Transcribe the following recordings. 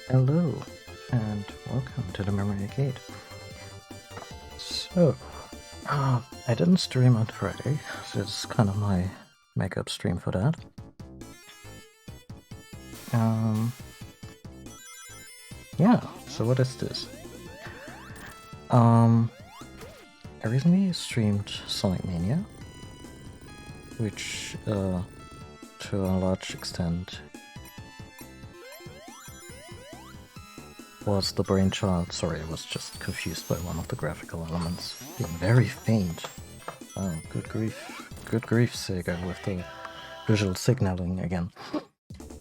Hello, and welcome to the Memory Arcade. So, I didn't stream on Friday, so it's kind of my makeup stream for that. Yeah, so what is this? I recently streamed Sonic Mania, which, to a large extent, was the brainchild. Sorry, I was just confused by one of the graphical elements being very faint. Oh, good grief. Good grief, Sega, with the visual signaling again.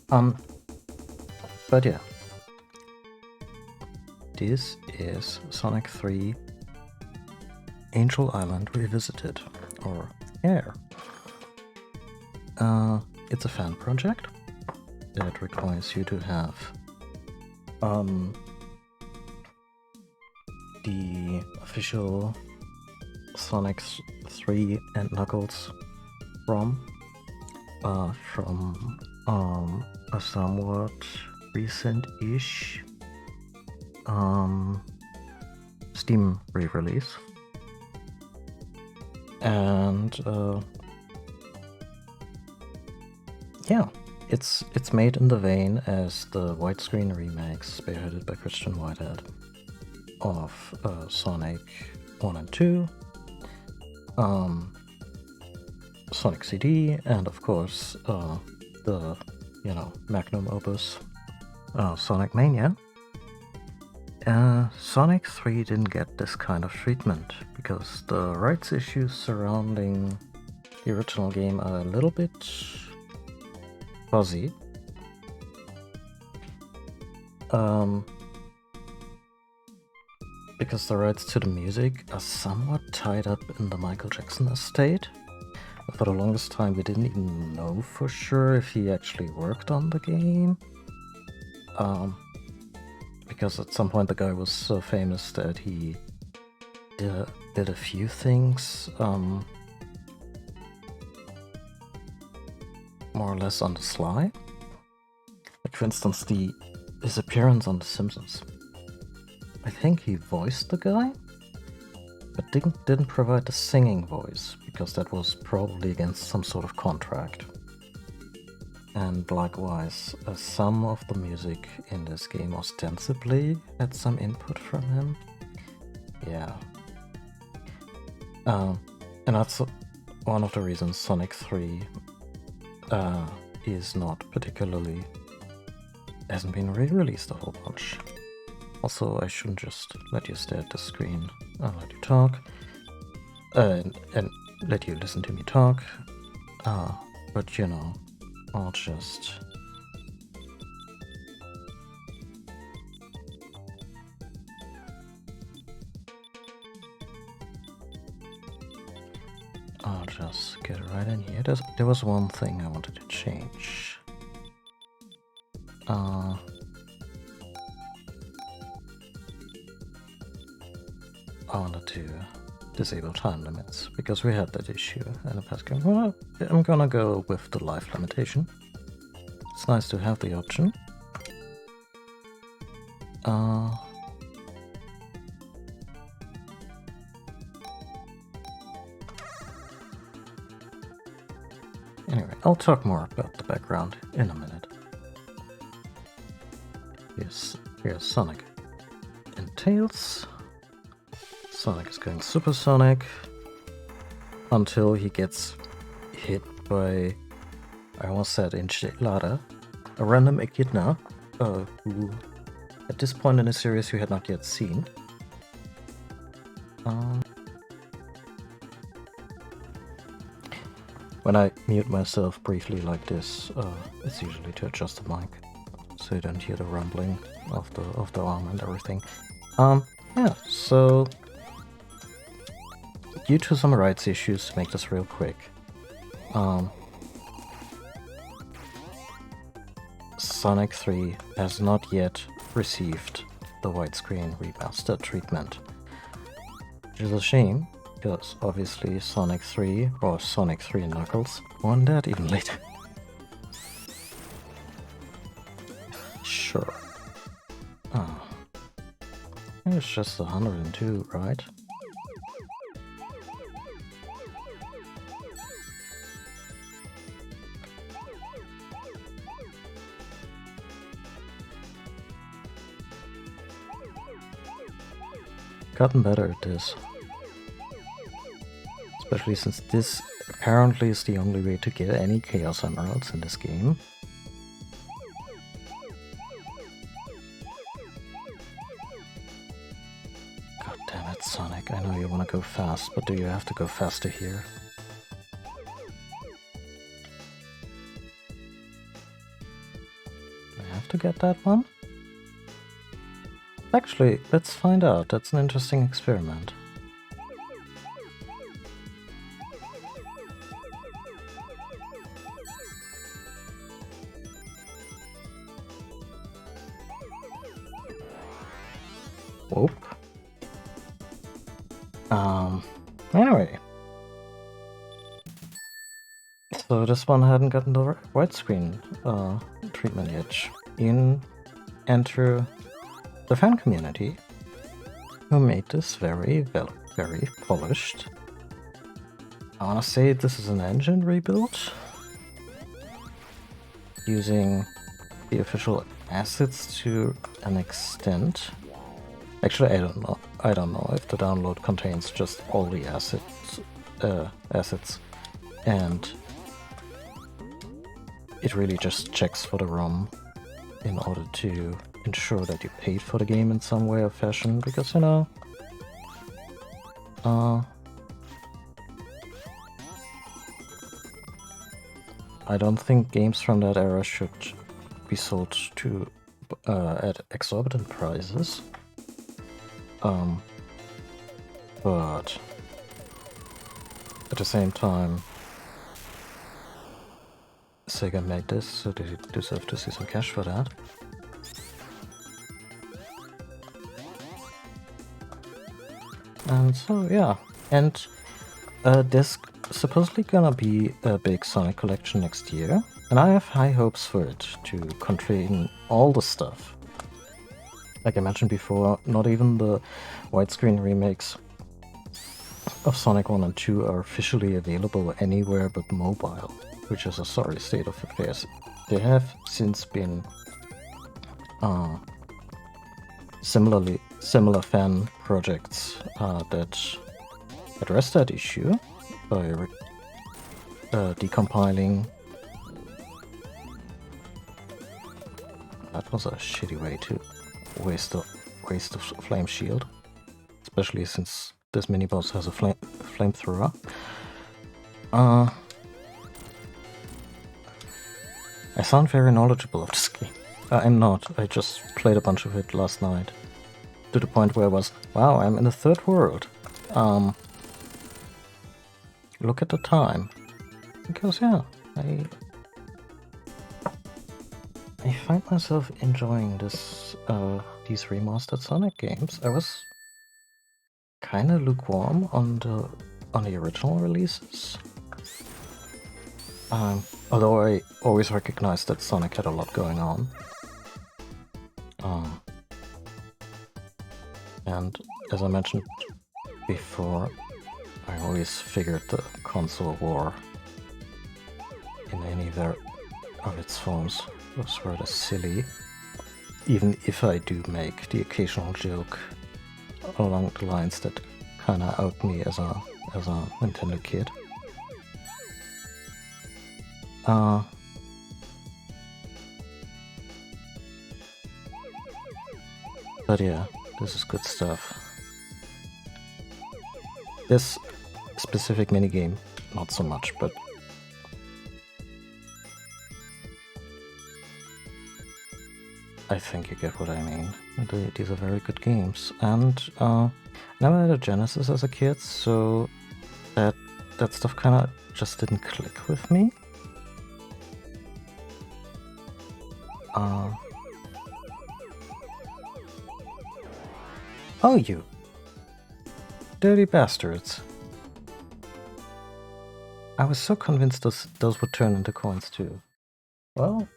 But yeah. This is Sonic 3 Angel Island Revisited, or Air. It's a fan project that requires you to have the official Sonic 3 and Knuckles ROM from a somewhat recent-ish Steam re-release. And yeah, it's made in the vein as the widescreen remakes spearheaded by Christian Whitehead of Sonic 1 and 2, Sonic CD, and of course the magnum opus Sonic Mania. Sonic 3 didn't get this kind of treatment because the rights issues surrounding the original game are a little bit fuzzy. Because the rights to the music are somewhat tied up in the Michael Jackson estate. For the longest time, we didn't even know for sure if he actually worked on the game. Because at some point the guy was so famous that he did a few things more or less on the sly. Like, for instance, his appearance on The Simpsons. I think he voiced the guy, but didn't provide the singing voice, because that was probably against some sort of contract. And likewise, some of the music in this game ostensibly had some input from him. Yeah. And that's one of the reasons Sonic 3 is not particularly... hasn't been re-released a whole bunch. Also, I shouldn't just let you stare at the screen. I'll let you talk. And let you listen to me talk. But you know, I'll just... get right in here. There was one thing I wanted to change. I wanted to disable time limits, because we had that issue in the past game. Well, I'm gonna go with the life limitation. It's nice to have the option. Anyway, I'll talk more about the background in a minute. Here's Sonic and Tails. Sonic is going supersonic until he gets hit by, I almost said Enchilada, a random echidna who at this point in the series you had not yet seen. When I mute myself briefly like this, it's usually to adjust the mic, so you don't hear the rumbling of the arm and everything. Yeah, so due to some rights issues, to make this real quick, Sonic 3 has not yet received the widescreen remaster treatment, which is a shame, because obviously Sonic 3, or Sonic 3 and Knuckles, won that even later. Sure. think it's just 102, right? Gotten better at this. Especially since this apparently is the only way to get any Chaos Emeralds in this game. God damn it, Sonic. I know you want to go fast, but do you have to go faster here? Do I have to get that one? Actually, let's find out. That's an interesting experiment. Whoop. Anyway. So this one hadn't gotten the widescreen treatment yet. Enter the fan community, who made this very polished. I wanna say this is an engine rebuild, using the official assets to an extent. Actually, I don't know. I don't know if the download contains just all the assets, and it really just checks for the ROM in order to ensure that you paid for the game in some way or fashion, because, you know, I don't think games from that era should be sold to at exorbitant prices. But at the same time, Sega made this, so they deserve to see some cash for that. And so, yeah. And there's supposedly gonna be a big Sonic collection next year, and I have high hopes for it to contain all the stuff. Like I mentioned before, not even the widescreen remakes of Sonic 1 and 2 are officially available anywhere but mobile, which is a sorry state of affairs. There have since been similar fan projects that address that issue by decompiling. That was a shitty way to waste a flame shield, especially since this mini boss has a flamethrower. I sound very knowledgeable of this game. I'm not. I just played a bunch of it last night, to the point where I was, wow, I'm in the third world. Look at the time. Because, yeah, I find myself enjoying these remastered Sonic games. I was kind of lukewarm on the original releases. Although I always recognized that Sonic had a lot going on. And as I mentioned before, I always figured the console war in any of its forms was rather silly, even if I do make the occasional joke along the lines that kinda out me as a Nintendo kid. But yeah, this is good stuff. This specific minigame, not so much, but I think you get what I mean. These are very good games, and I never had a Genesis as a kid, so that stuff kind of just didn't click with me. Oh, you dirty bastards. I was so convinced those would turn into coins too. Well,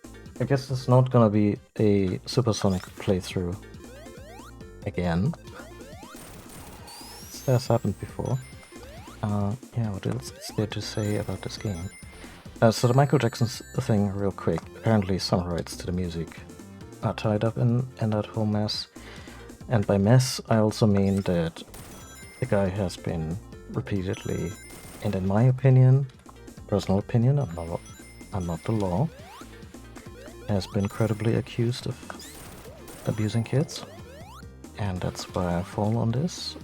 I guess it's not gonna be a Supersonic playthrough again. has happened before. Yeah, what else is there to say about this game? So the Michael Jackson thing, real quick. Apparently some rights to the music are tied up in that whole mess. And by mess, I also mean that the guy has been repeatedly, and in my opinion, personal opinion, I'm not the law, has been credibly accused of abusing kids. And that's why I fall on this.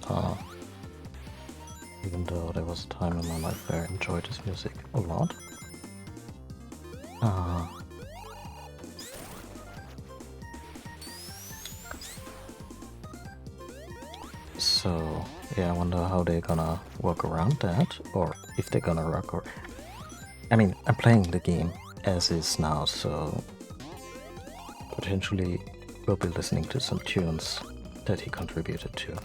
Even though there was a time in my life where I enjoyed his music a lot. So, yeah, I wonder how they're gonna work around that, or if they're gonna work, or... I mean, I'm playing the game as is now, so... potentially we'll be listening to some tunes that he contributed to.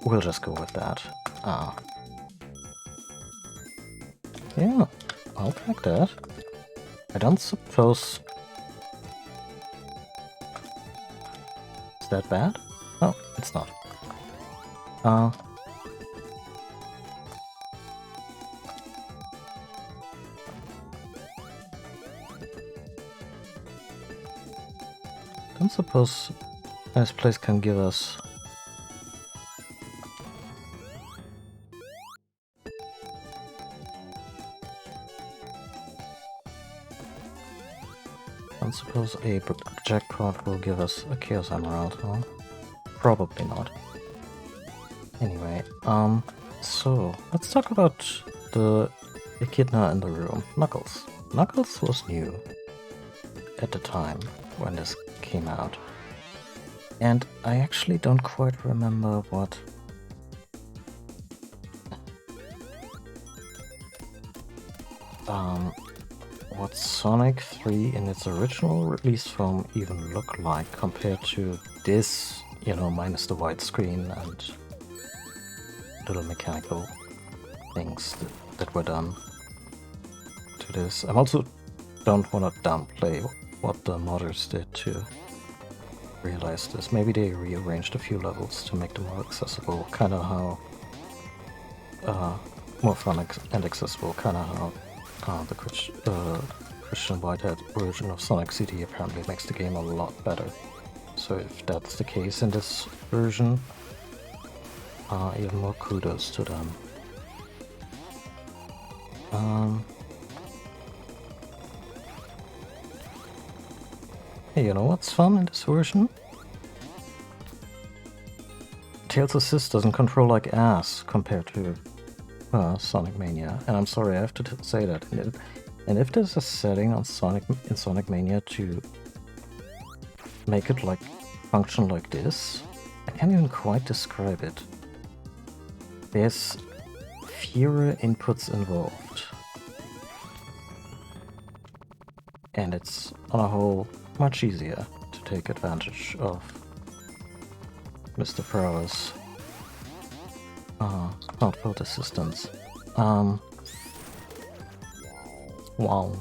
We'll just go with that. Yeah, I'll take that. I don't suppose... Is that bad? Oh, it's not. Don't suppose this place can give us... Don't suppose a jackpot will give us a Chaos Emerald, huh? Probably not. Anyway, so let's talk about the echidna in the room, Knuckles. Knuckles was new at the time when this came out. And I actually don't quite remember what... what Sonic 3 in its original release form even looked like compared to this, you know, minus the widescreen and little mechanical things that were done to this. I also don't want to downplay what the modders did to realize this. Maybe they rearranged a few levels to make them more accessible, kind of how more fun and accessible, kind of how the Christian Whitehead version of Sonic CD apparently makes the game a lot better. So if that's the case in this version, even more kudos to them. Hey, you know what's fun in this version? Tails Assist doesn't control like ass compared to Sonic Mania, and I'm sorry I have to say that. And if there's a setting on Sonic Mania to make it like function like this, I can't even quite describe it. There's fewer inputs involved, and it's on a whole much easier to take advantage of Mr. Prowler's output assistance. Wow.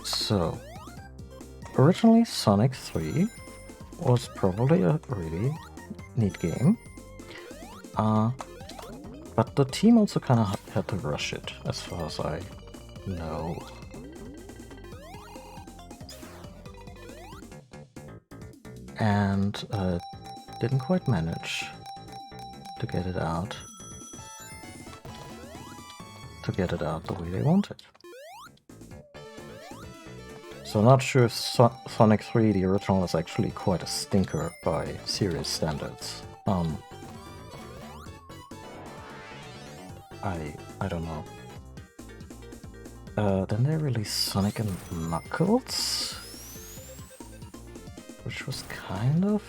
So, originally Sonic 3 was probably a really neat game. But the team also kind of had to rush it, as far as I know. And didn't quite manage to get it out. The way they wanted. So not sure if Sonic 3, the original, is actually quite a stinker by serious standards. I don't know. Then they released Sonic and Knuckles, which was kind of...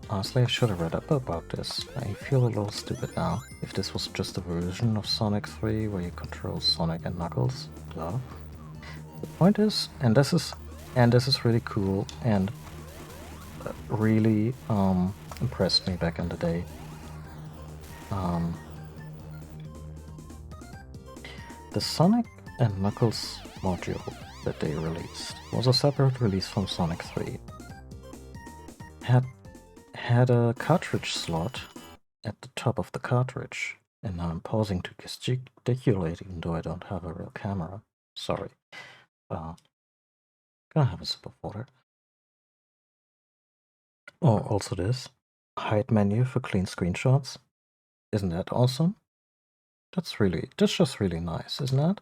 Honestly, I should have read up about this. I feel a little stupid now. If this was just a version of Sonic 3 where you control Sonic and Knuckles, duh. The point is, and this is really cool and really impressed me back in the day. The Sonic and Knuckles module that they released was a separate release from Sonic 3. Had a cartridge slot at the top of the cartridge. And now I'm pausing to gesticulate even though I don't have a real camera. Sorry. Gonna have a sip of water. Oh, also this. Hide menu for clean screenshots. Isn't that awesome? That's just really nice, isn't it?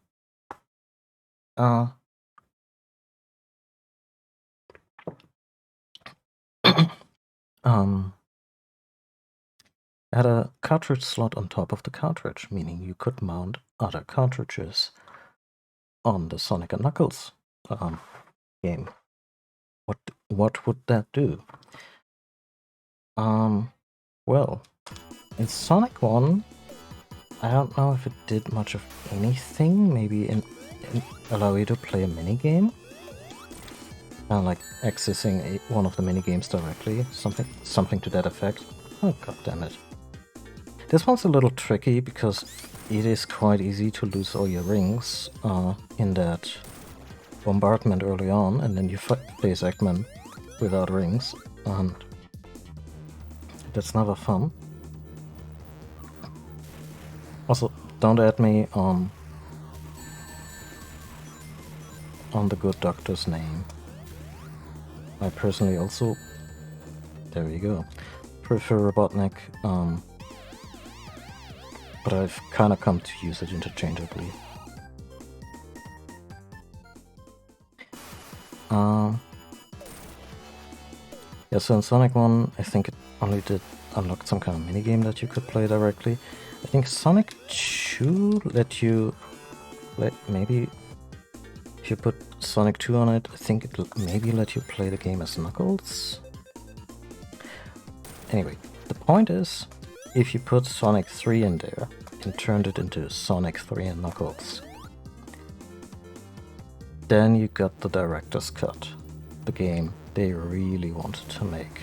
Had a cartridge slot on top of the cartridge, meaning you could mount other cartridges on the Sonic & Knuckles game. What would that do? Well, in Sonic 1, I don't know if it did much of anything. Maybe in allow you to play a minigame? Kind of like accessing one of the minigames directly. Something to that effect. Oh, god damn it. This one's a little tricky because it is quite easy to lose all your rings in that bombardment early on, and then you face Eggman without rings, and that's never fun. Also, don't add me on the good doctor's name. I personally also, there you go, prefer Robotnik, but I've kind of come to use it interchangeably. Yeah, so in Sonic 1, I think it only did unlock some kind of minigame that you could play directly. I think Sonic 2 maybe if you put Sonic 2 on it, I think it maybe let you play the game as Knuckles. Anyway, the point is, if you put Sonic 3 in there and turned it into Sonic 3 and Knuckles, then you got the director's cut, the game they really wanted to make.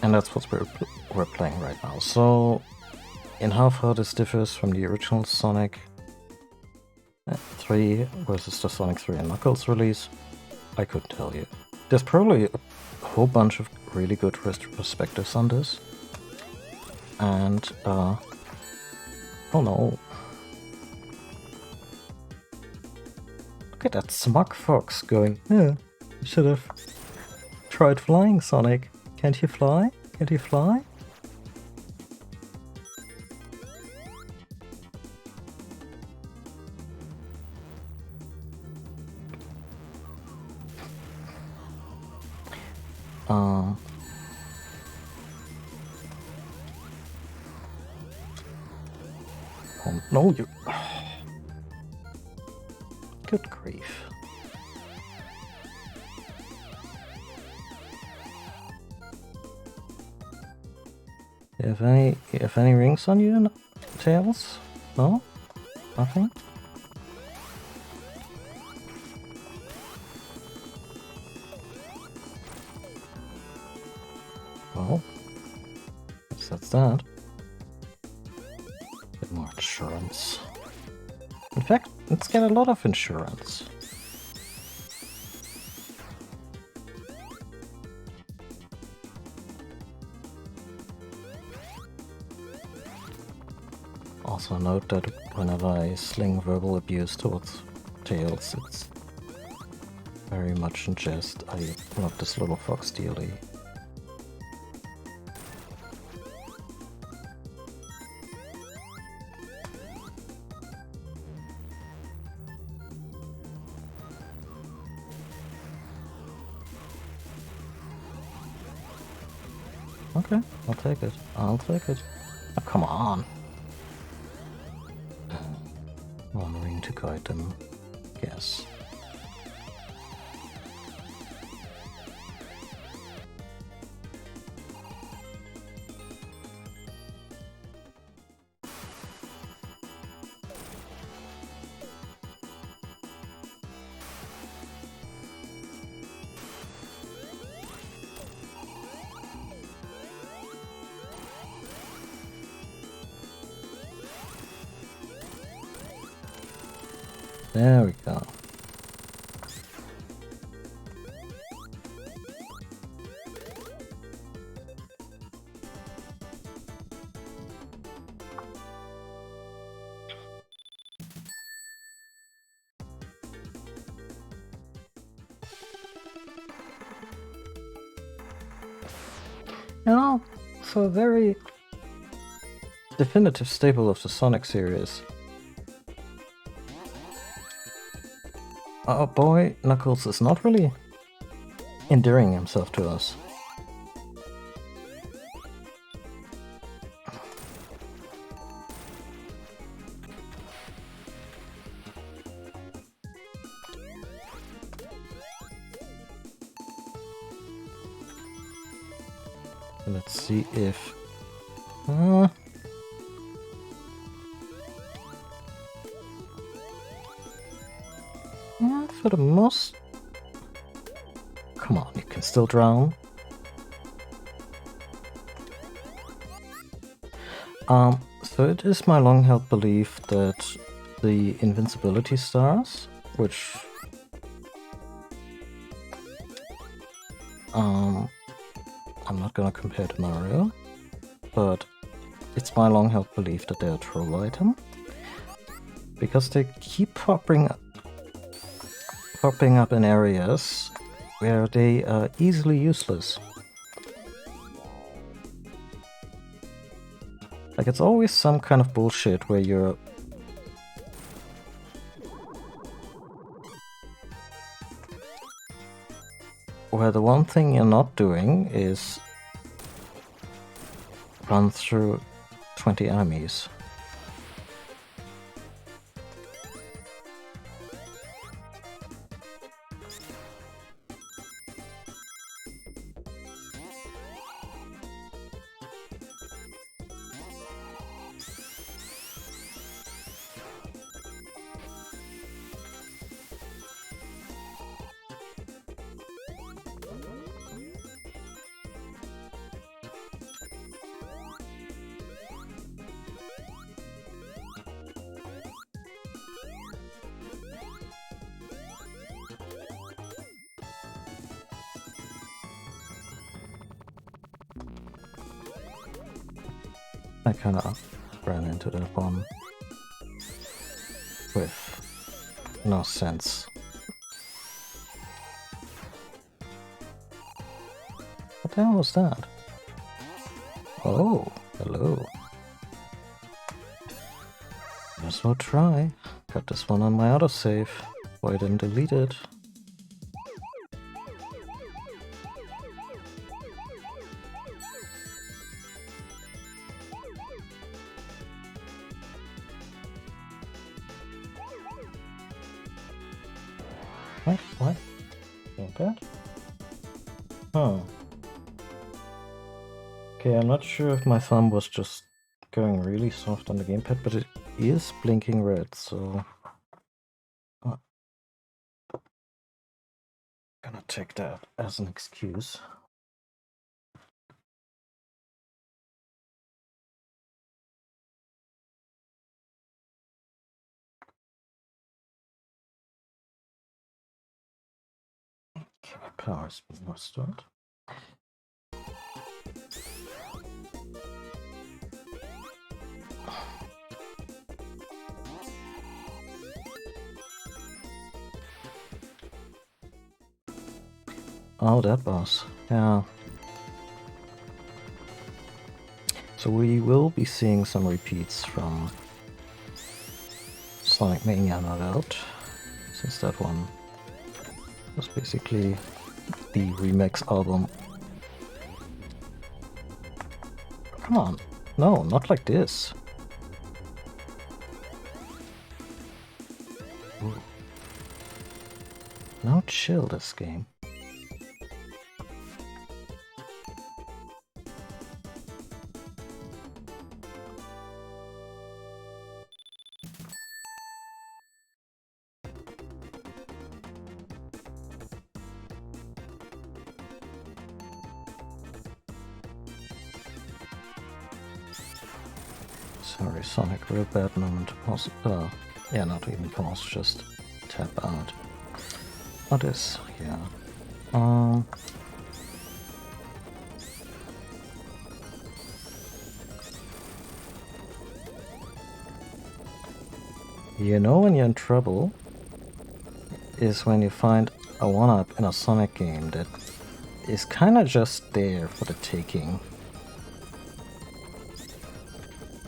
And that's what we're playing right now. So, in how far this differs from the original Sonic 3 versus the Sonic 3 and Knuckles release, I couldn't tell you. There's probably a whole bunch of really good perspectives on this. And, oh no. Look at that smug fox going, yeah, you should have tried flying, Sonic. Can't you fly? Can't you fly? Oh no, you... Good grief. You have any rings on you, Tails? No? Nothing? Well, guess that's that. Bit more insurance. In fact, let's get a lot of insurance. Also note that whenever I sling verbal abuse towards Tails, it's very much in jest. I love this little fox dearly. Okay, I'll take it. I'll take it. Oh, come on. One ring to guide them. Yes. There we go. You know, for a very definitive staple of the Sonic series, our boy Knuckles is not really endearing himself to us. Let's see if... yeah, for the most... Come on, you can still drown. So it is my long-held belief that the invincibility stars, which... I'm not gonna compare to Mario, but it's my long-held belief that they're a troll item, because they keep popping up in areas where they are easily useless. Like, it's always some kind of bullshit where you're... where the one thing you're not doing is run through 20 enemies. I kinda ran into that one with no sense. What the hell was that? Oh, hello. Might as well try. Got this one on my autosave. Why I didn't delete it? What? Not bad? Huh. Okay, I'm not sure if my thumb was just going really soft on the gamepad, but it is blinking red, so... I'm gonna take that as an excuse. Okay, my power's been restored. Oh, that boss. Yeah. So we will be seeing some repeats from Sonic Mania, no doubt, since that one was basically the remix album. Come on. No, not like this. Ooh. No chill, this game. Sorry, Sonic, real bad moment to pause. Yeah, not even pause, just tab out. What is here? You know when you're in trouble is when you find a 1-up in a Sonic game that is kinda just there for the taking.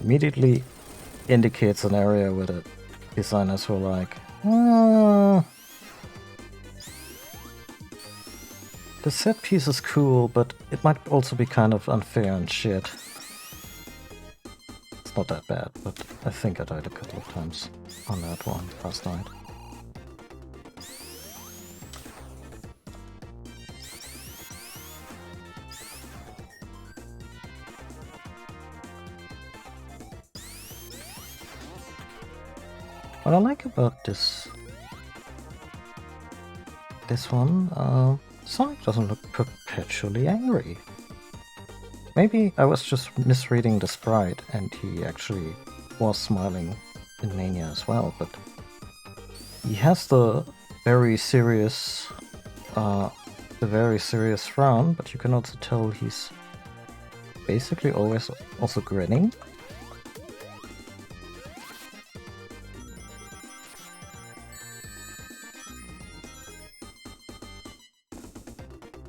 Immediately indicates an area where the designers were like, the set piece is cool, but it might also be kind of unfair and shit. It's not that bad, but I think I died a couple of times on that one last night. What I like about this one, Sonic doesn't look perpetually angry. Maybe I was just misreading the sprite and he actually was smiling in Mania as well, but he has the very serious frown, but you can also tell he's basically always also grinning.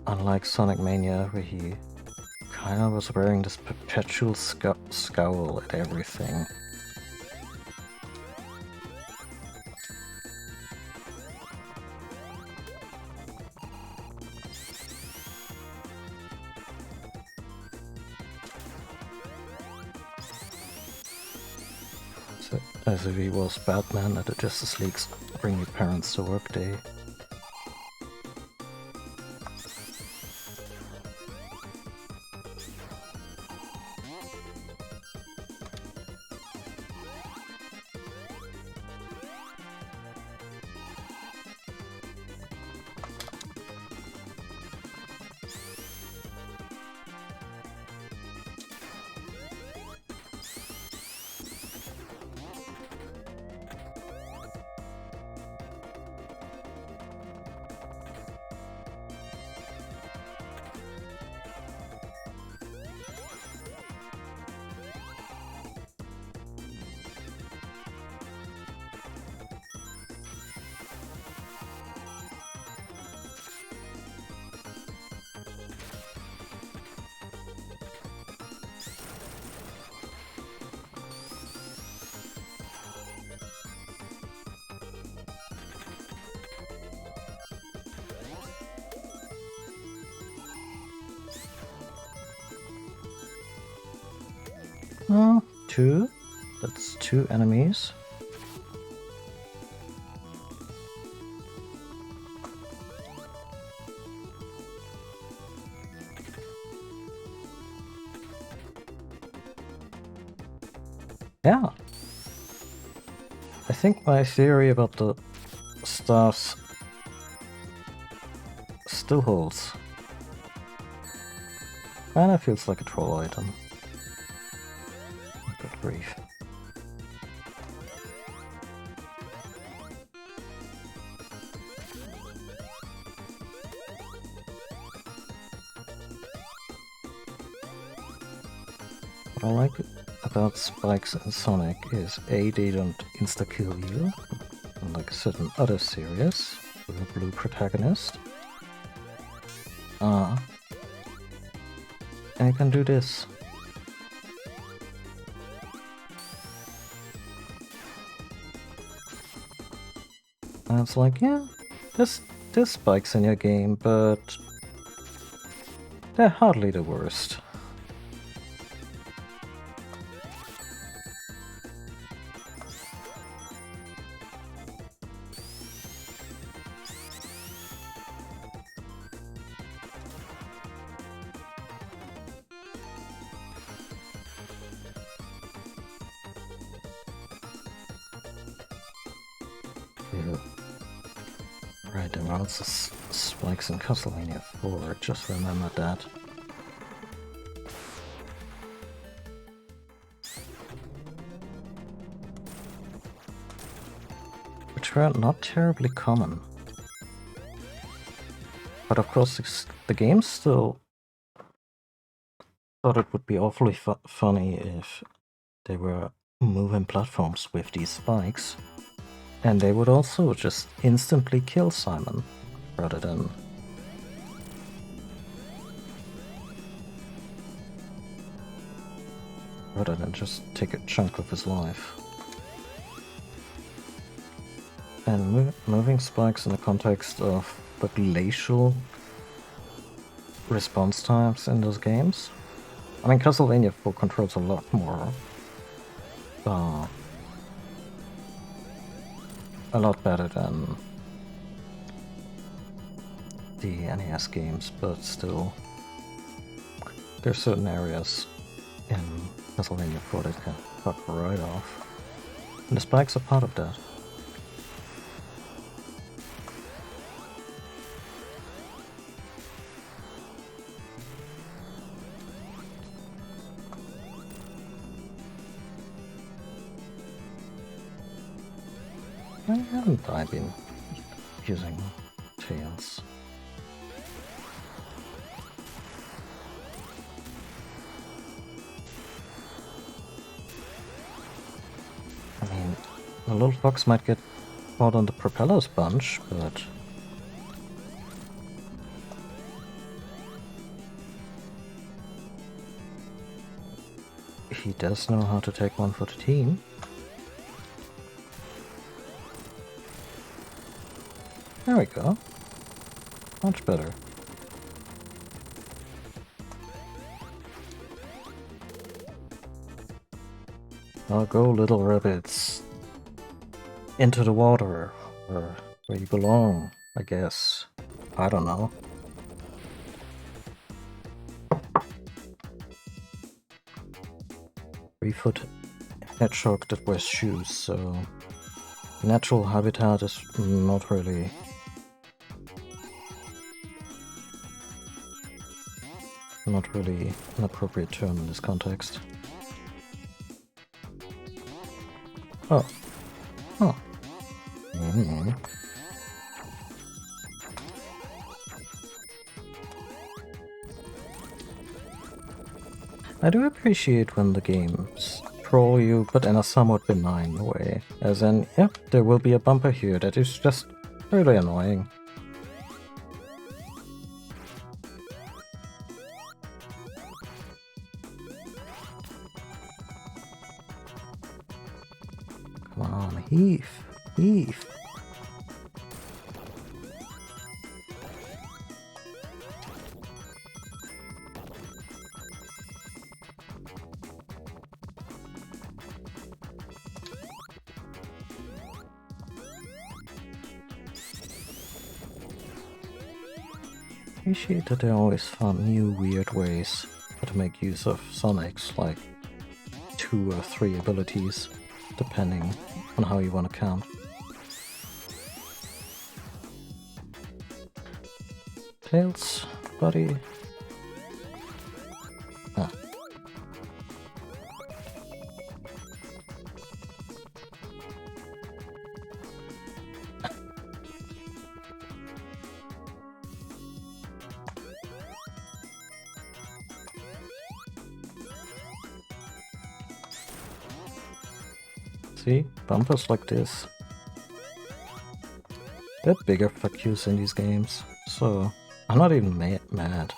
Unlike Sonic Mania, where he kinda was wearing this perpetual scowl at everything. So, as if he was Batman at the Justice League's Bring Your Parents to Work Day. Two? That's 2 enemies. Yeah. I think my theory about the stars still holds. Kinda feels like a troll item. Good grief. What I like about spikes in Sonic is A, they don't insta-kill you, unlike certain other series with a blue protagonist. And you can do this. And it's like, yeah, there's spikes in your game, but they're hardly the worst. Right, there are also spikes in Castlevania 4, just remember that. Which which were not terribly common. But of course, the game still thought it would be awfully funny if they were moving platforms with these spikes, and they would also just instantly kill Simon, rather than just take a chunk of his life. And moving spikes in the context of the glacial response times in those games. I mean, Castlevania 4 controls a lot more. A lot better than the NES games, but still, there's certain areas in Castlevania 4 that can fuck right off. And the spikes are part of that. Why haven't I been using Tails? I mean, the little fox might get caught on the propellers bunch, but he does know how to take one for the team. There we go. Much better. Now go, little rabbits. Into the water, or where you belong, I guess. I don't know. 3-foot hedgehog that wears shoes, so natural habitat is not really an appropriate term in this context. Oh. Huh. Mm-hmm. I do appreciate when the games troll you, but in a somewhat benign way. As in, yep, there will be a bumper here that is just really annoying. Come on, Heath. Heath. Appreciate that they always found new weird ways to make use of Sonic's, like 2 or 3 abilities, depending on how you want to count. Tails, buddy. Ah. See? Bumpers like this. They're bigger fuck yous in these games, so I'm not even mad.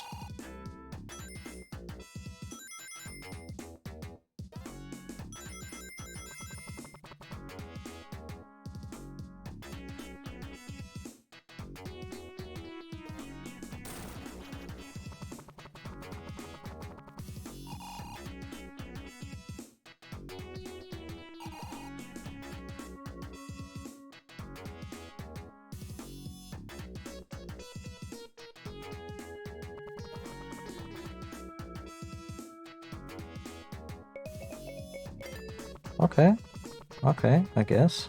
Okay, I guess.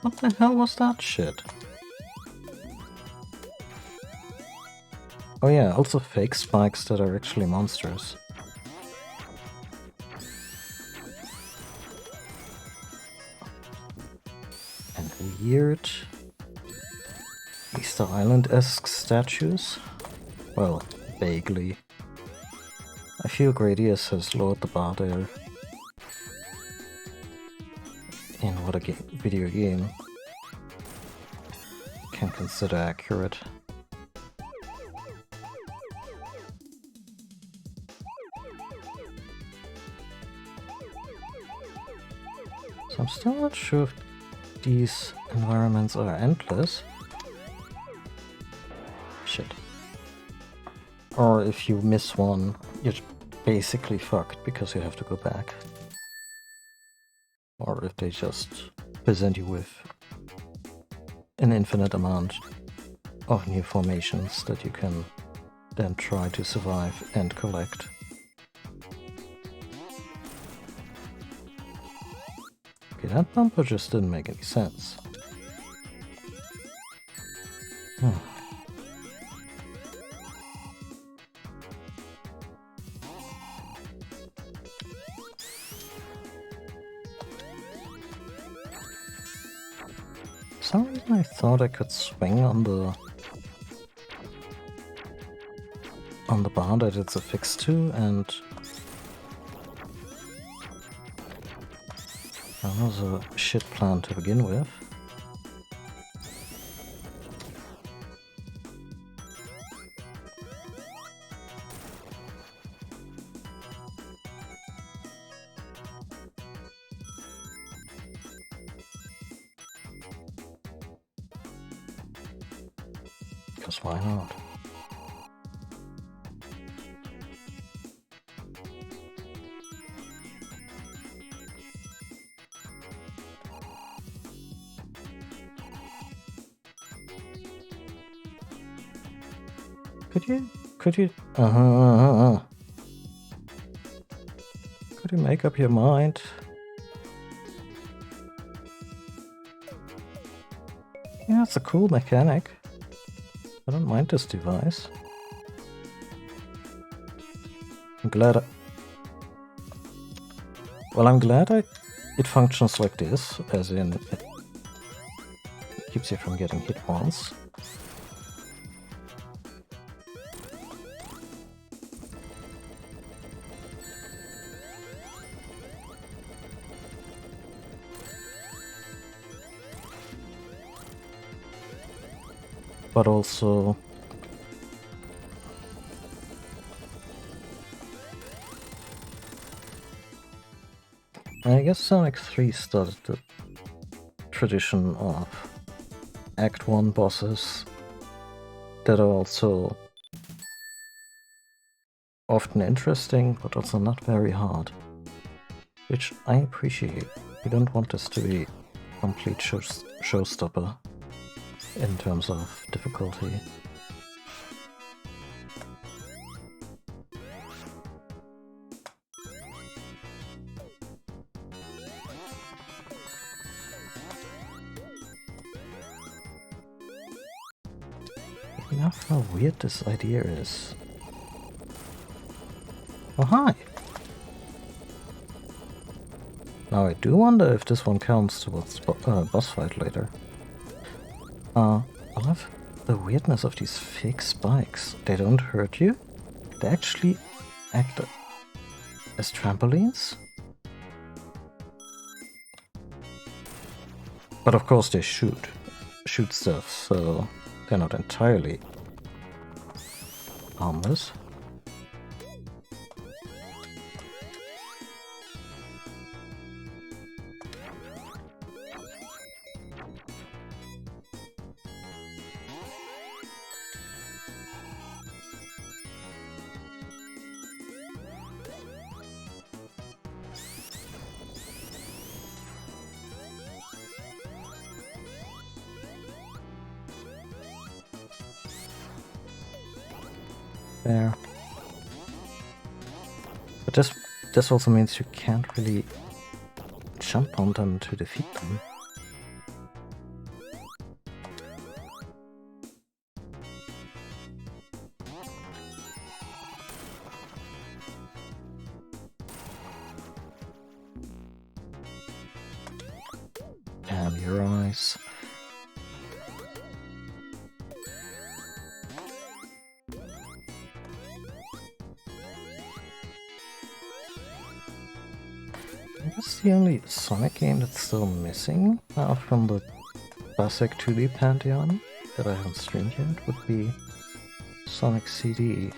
What the hell was that shit? Oh yeah, also fake spikes that are actually monsters. weird Easter Island-esque statues. Well, vaguely. I feel Gradius has lowered the bar there. In what a video game can consider accurate. So I'm still not sure if these environments are endless. Shit. Or if you miss one, you're basically fucked because you have to go back. Or if they just present you with an infinite amount of new formations that you can then try to survive and collect. Okay, that bumper just didn't make any sense. For some reason I thought I could swing on the bar that it's affixed to, and that was a shit plan to begin with. Because why not? Could you make up your mind? Yeah, it's a cool mechanic. I don't mind this device. I'm glad it functions like this, as in it keeps you from getting hit once. But also I guess Sonic 3 started the tradition of Act 1 bosses that are also often interesting, but also not very hard. Which I appreciate. We don't want this to be a complete showstopper in terms of difficulty. Enough how weird this idea is. Oh, hi! Now I do wonder if this one counts towards boss fight later. I love the weirdness of these fake spikes. They don't hurt you. They actually act as trampolines. But of course they shoot stuff, so they're not entirely harmless. There. But this also means you can't really jump on them to defeat them. Damn your eyes. I guess the only Sonic game that's still missing from the classic 2D pantheon that I haven't streamed yet would be Sonic CD.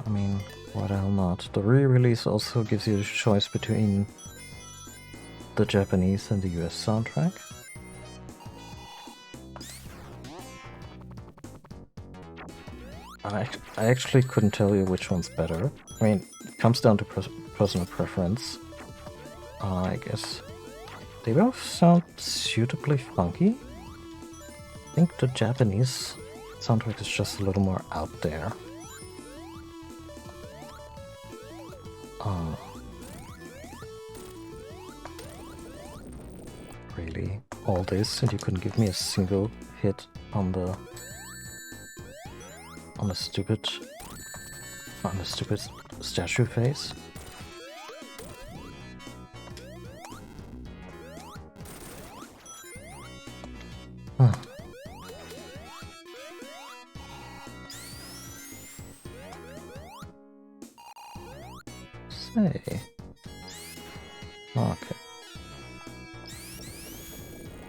I mean, why the hell not? The re-release also gives you the choice between the Japanese and the US soundtrack. I actually couldn't tell you which one's better. I mean, it comes down to personal preference. I guess they both sound suitably funky. I think the Japanese soundtrack is just a little more out there. Really? All this and you couldn't give me a single hit on the stupid statue face? Huh. Say. Okay.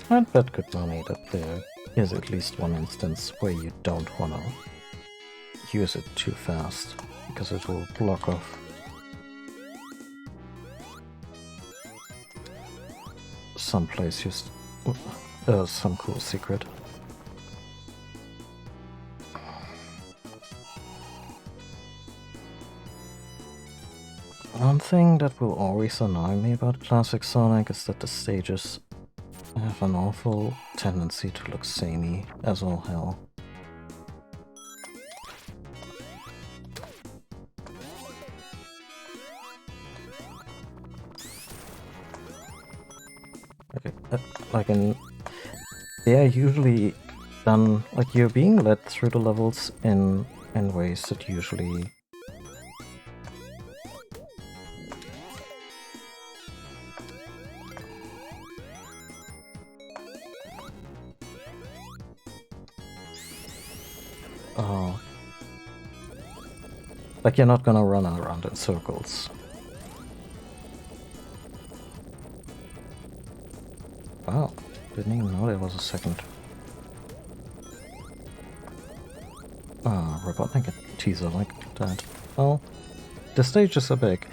I'd bet good money that there is at least one instance where you don't wanna use it too fast, because it will block off someplace used some cool secret. One thing that will always annoy me about classic Sonic is that the stages have an awful tendency to look samey as all hell. Okay, they are usually done, like, you're being led through the levels in ways that usually like, you're not gonna run around in circles. Wow, didn't even know there was a second Robotnik teaser like that. Well, the stages are big.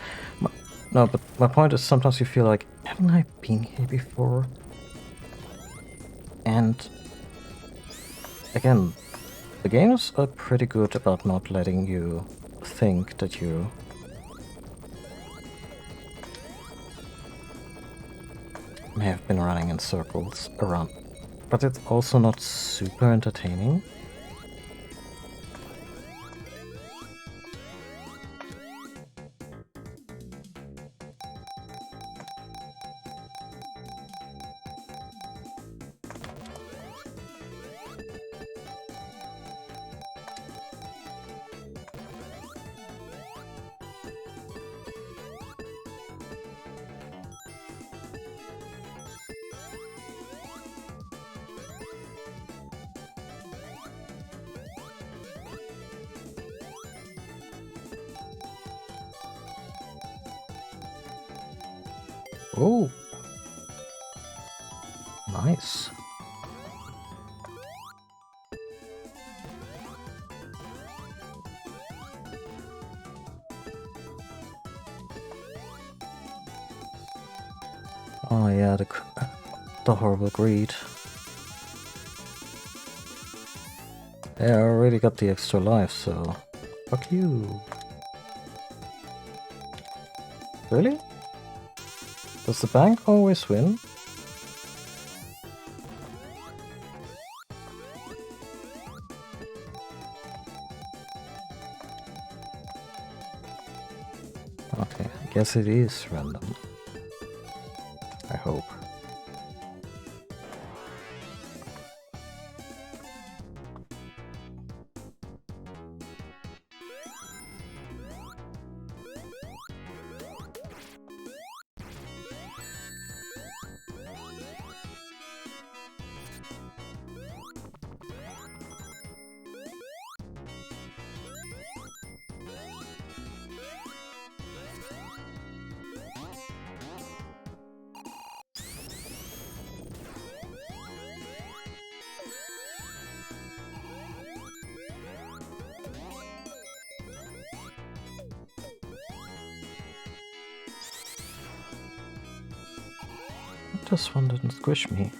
No, but my point is sometimes you feel like, haven't I been here before? And again, the games are pretty good about not letting you think that you may have been running in circles around, but it's also not super entertaining. Oh, nice. Oh yeah, the horrible greed. Yeah, I already got the extra life, so fuck you. Really? Does the bank always win? Okay, I guess it is random. I hope. this one didn't squish me.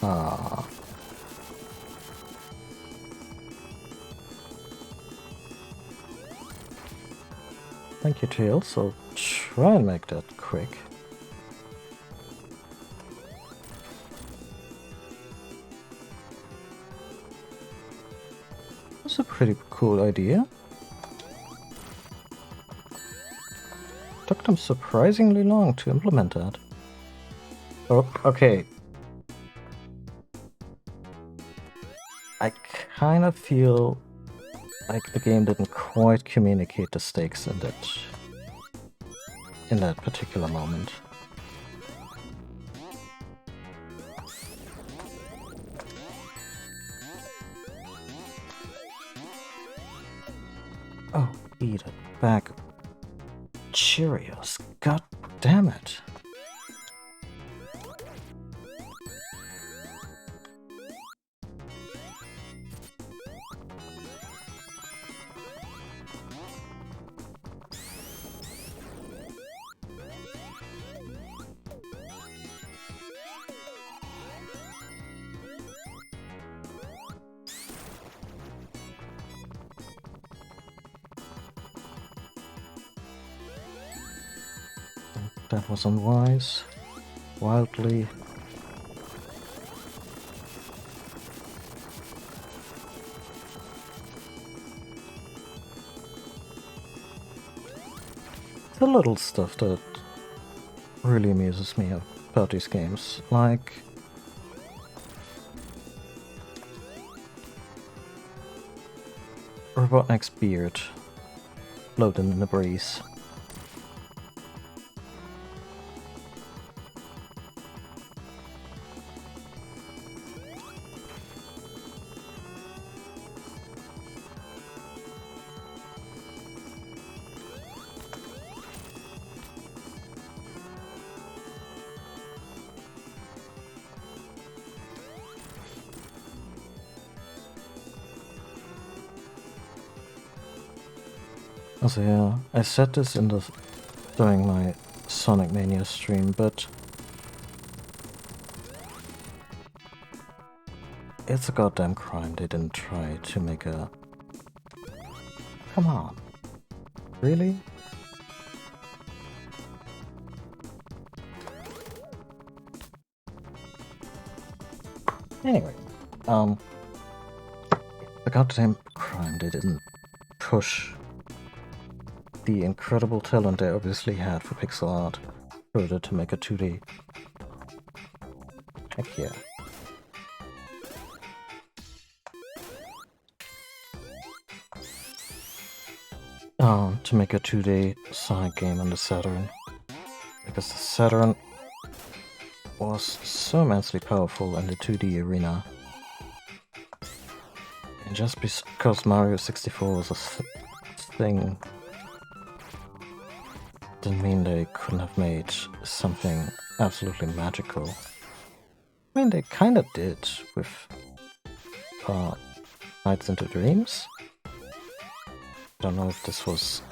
Ah. Thank you, Tails. I'll try and make that quick. That's a pretty cool idea. Took them surprisingly long to implement that. Oh, okay. I kind of feel like the game didn't quite communicate the stakes in that particular moment. Oh, eat a bag of Cheerios. God damn it. That was unwise. Wildly. The little stuff that really amuses me about these games, like Robotnik's beard floating in the breeze. So yeah, I said this during my Sonic Mania stream, but it's a goddamn crime they didn't try to make a... Come on. Really? Anyway, the goddamn crime they didn't push the incredible talent they obviously had for pixel art further to make a 2D. Heck yeah. To make a 2D Sonic game on the Saturn. Because the Saturn was so immensely powerful in the 2D arena. And just because Mario 64 was a thing didn't mean they couldn't have made something absolutely magical. I mean, they kind of did with Nights into Dreams. I don't know if this was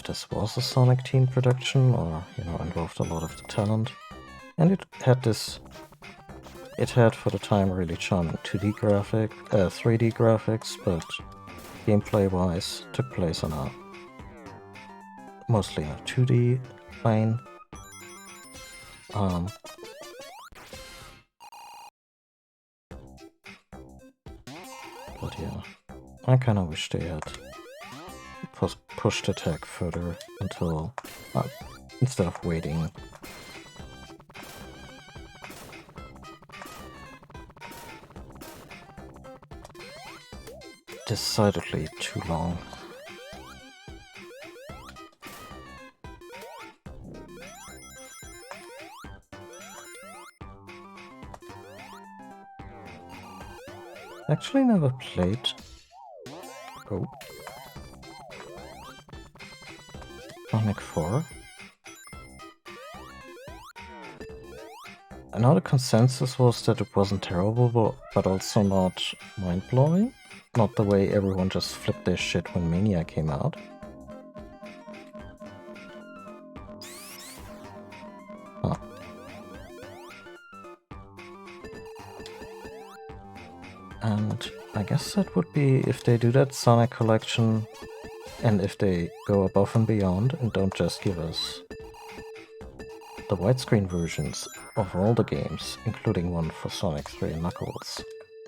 a Sonic Team production or, you know, involved a lot of the talent. And it had for the time really charming 3D graphics, but gameplay-wise took place on mostly a 2D plane. But yeah, I kind of wish they had pushed the tech further until instead of waiting. Decidedly too long. Actually never played. Oh. Sonic 4? I know the consensus was that it wasn't terrible, but also not mind-blowing. Not the way everyone just flipped their shit when Mania came out. Huh. And I guess that would be if they do that Sonic collection, and if they go above and beyond and don't just give us the widescreen versions of all the games, including one for Sonic 3 and Knuckles.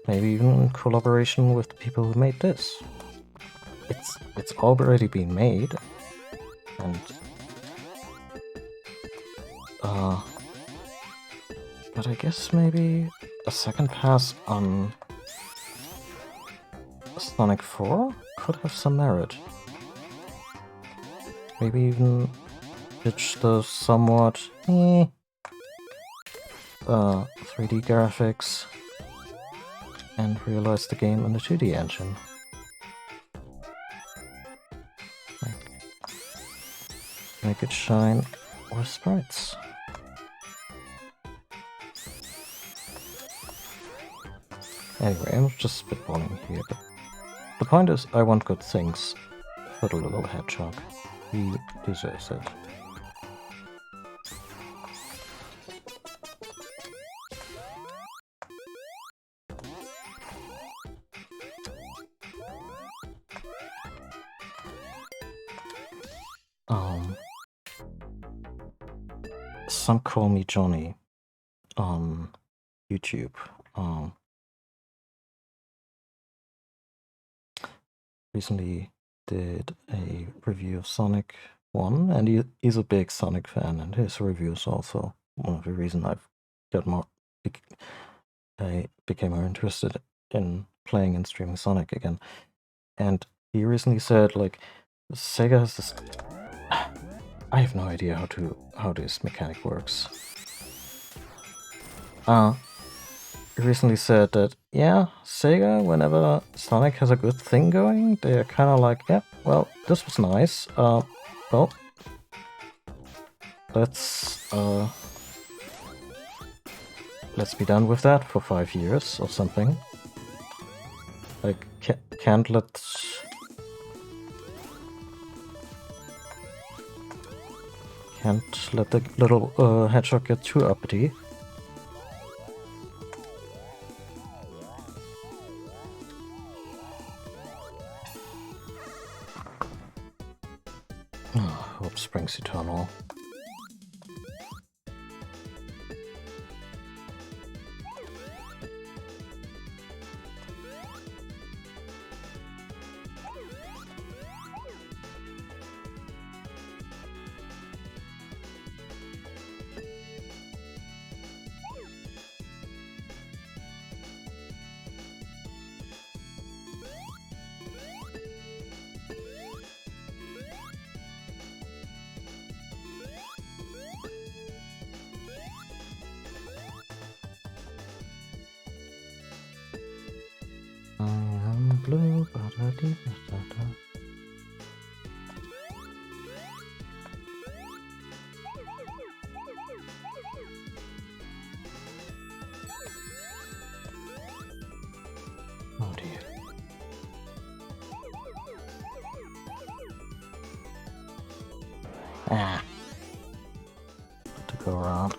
Maybe even in collaboration with the people who made this. It's already been made, and but I guess maybe a second pass on Sonic 4 could have some merit. Maybe even ditch the somewhat 3D graphics and realize the game in the 2D engine. Make it shine with sprites. Anyway, I'm just spitballing here, but the point is I want good things for the little hedgehog. He deserves it. Some call me Johnny on YouTube. Recently did a review of Sonic 1, and he's a big Sonic fan, and his reviews also one of the reasons I became more interested in playing and streaming Sonic again. And he recently said, like, Sega has this... I have no idea how this mechanic works. He recently said that, yeah, Sega, whenever Sonic has a good thing going, they're kind of like, yeah, well, this was nice. Well, let's be done with that for 5 years or something. Like, can't let the little hedgehog get too uppity. Hope springs eternal. Blue, oh dear. To go around.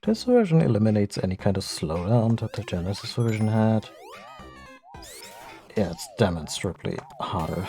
This version eliminates any kind of slowdown that the Genesis version had. Yeah, it's demonstrably harder.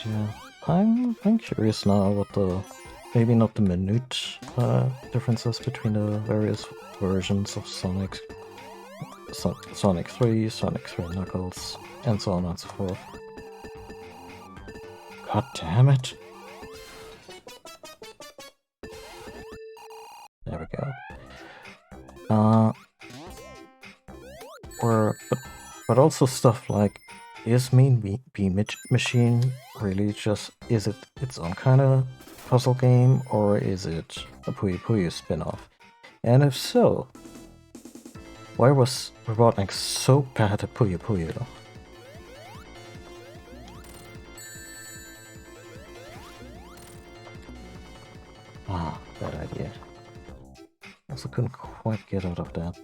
Yeah, I'm curious now what the maybe not the minute differences between the various versions of Sonic. Sonic 3, Sonic 3 Knuckles, and so on and so forth. God damn it. There we go. But also stuff like, is Mean Bean Machine really just, is it its own kind of puzzle game, or is it a Puyo Puyo spin-off? And if so, why was Robotnik so bad at Puyo Puyo? Ah, bad idea. Also couldn't quite get out of that.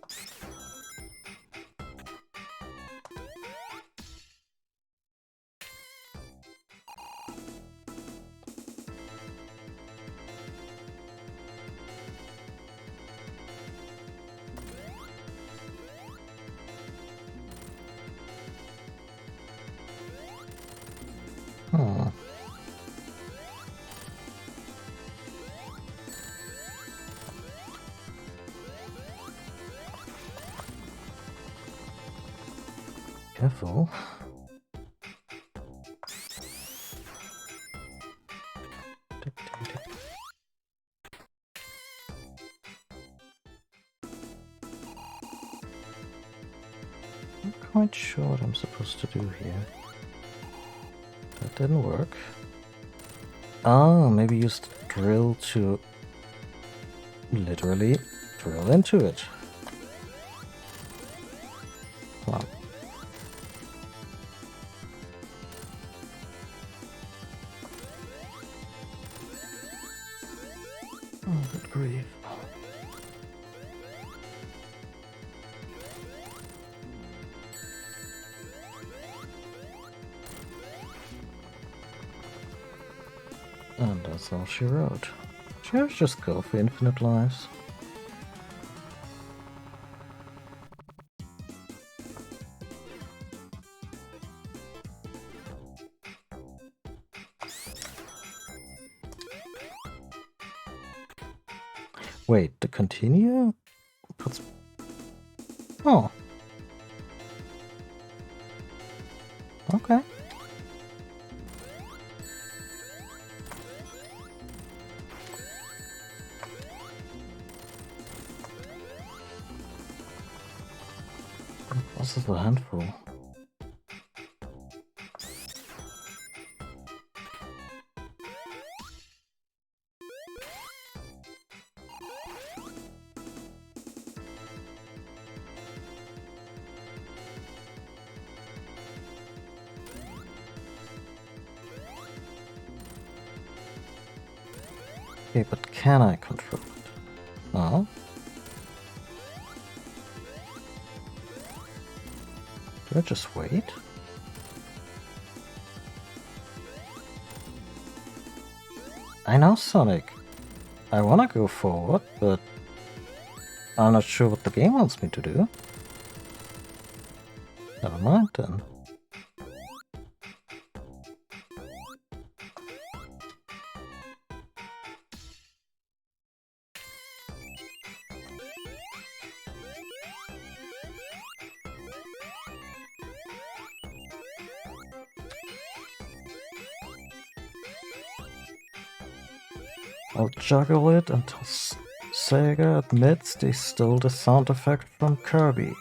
Careful. I'm quite sure what I'm supposed to do here. That didn't work. Ah, maybe use the drill to literally drill into it. Wow. Oh, good grief. And that's all she wrote. Should I just go for infinite lives? Wait, the continue? Puts... Oh. Okay. This is a handful. Okay, but can I control it? Oh. Do I just wait? I know, Sonic. I wanna go forward, but I'm not sure what the game wants me to do. Never mind then. I'll juggle it until Sega admits they stole the sound effect from Kirby.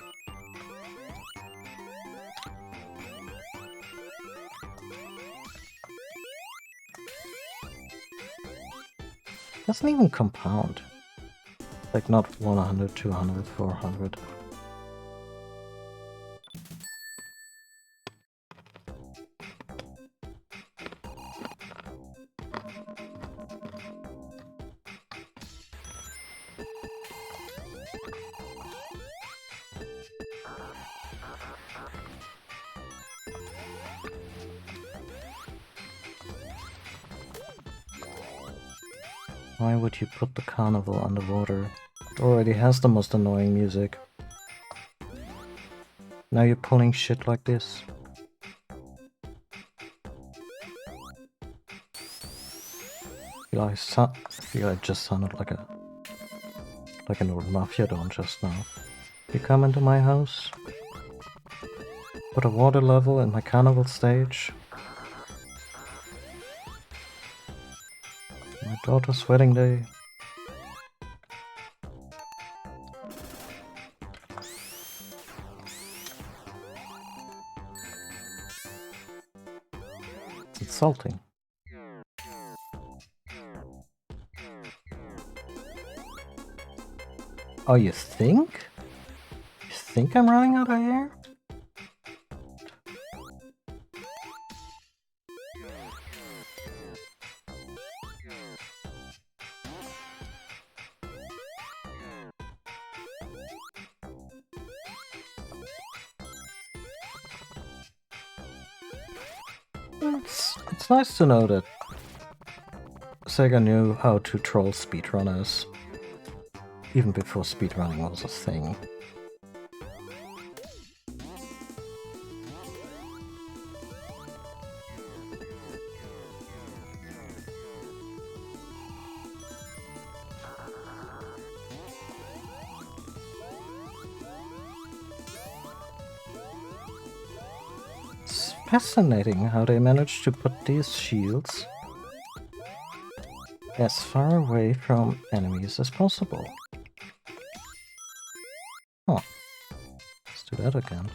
Doesn't even compound. Like not 100, 200, 400. Why would you put the carnival underwater? It already has the most annoying music. Now you're pulling shit like this. I feel I just sounded like an old mafia don just now. You come into my house, put a water level in my carnival stage. My daughter's wedding day. It's insulting. Oh, you think? You think I'm running out of air? It's nice to know that Sega knew how to troll speedrunners even before speedrunning was a thing. It's fascinating how they managed to put these shields as far away from enemies as possible. Huh. Let's do that again.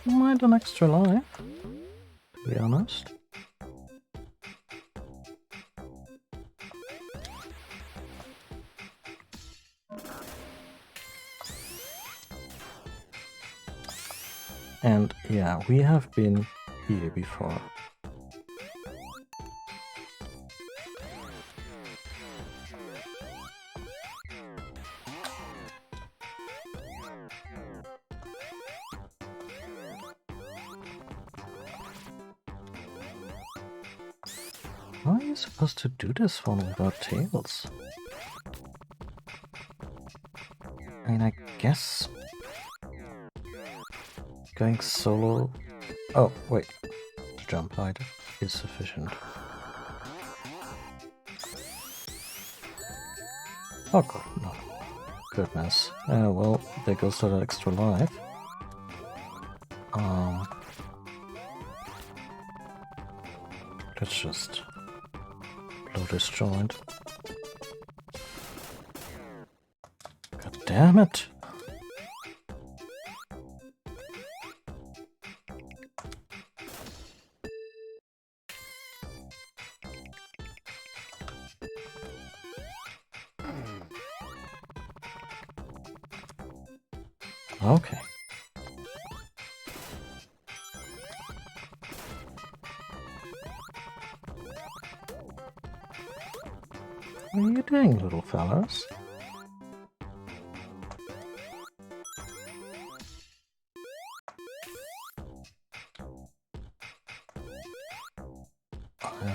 Mind an extra life, to be honest. And yeah, we have been here before. How are you supposed to do this one without tails? I mean, I guess going solo... Oh, wait. The jump height is sufficient. Oh god, no. Goodness. Well, there goes that extra life. Let's just blow this joint. God damn it! Okay. What are you doing, little fellas?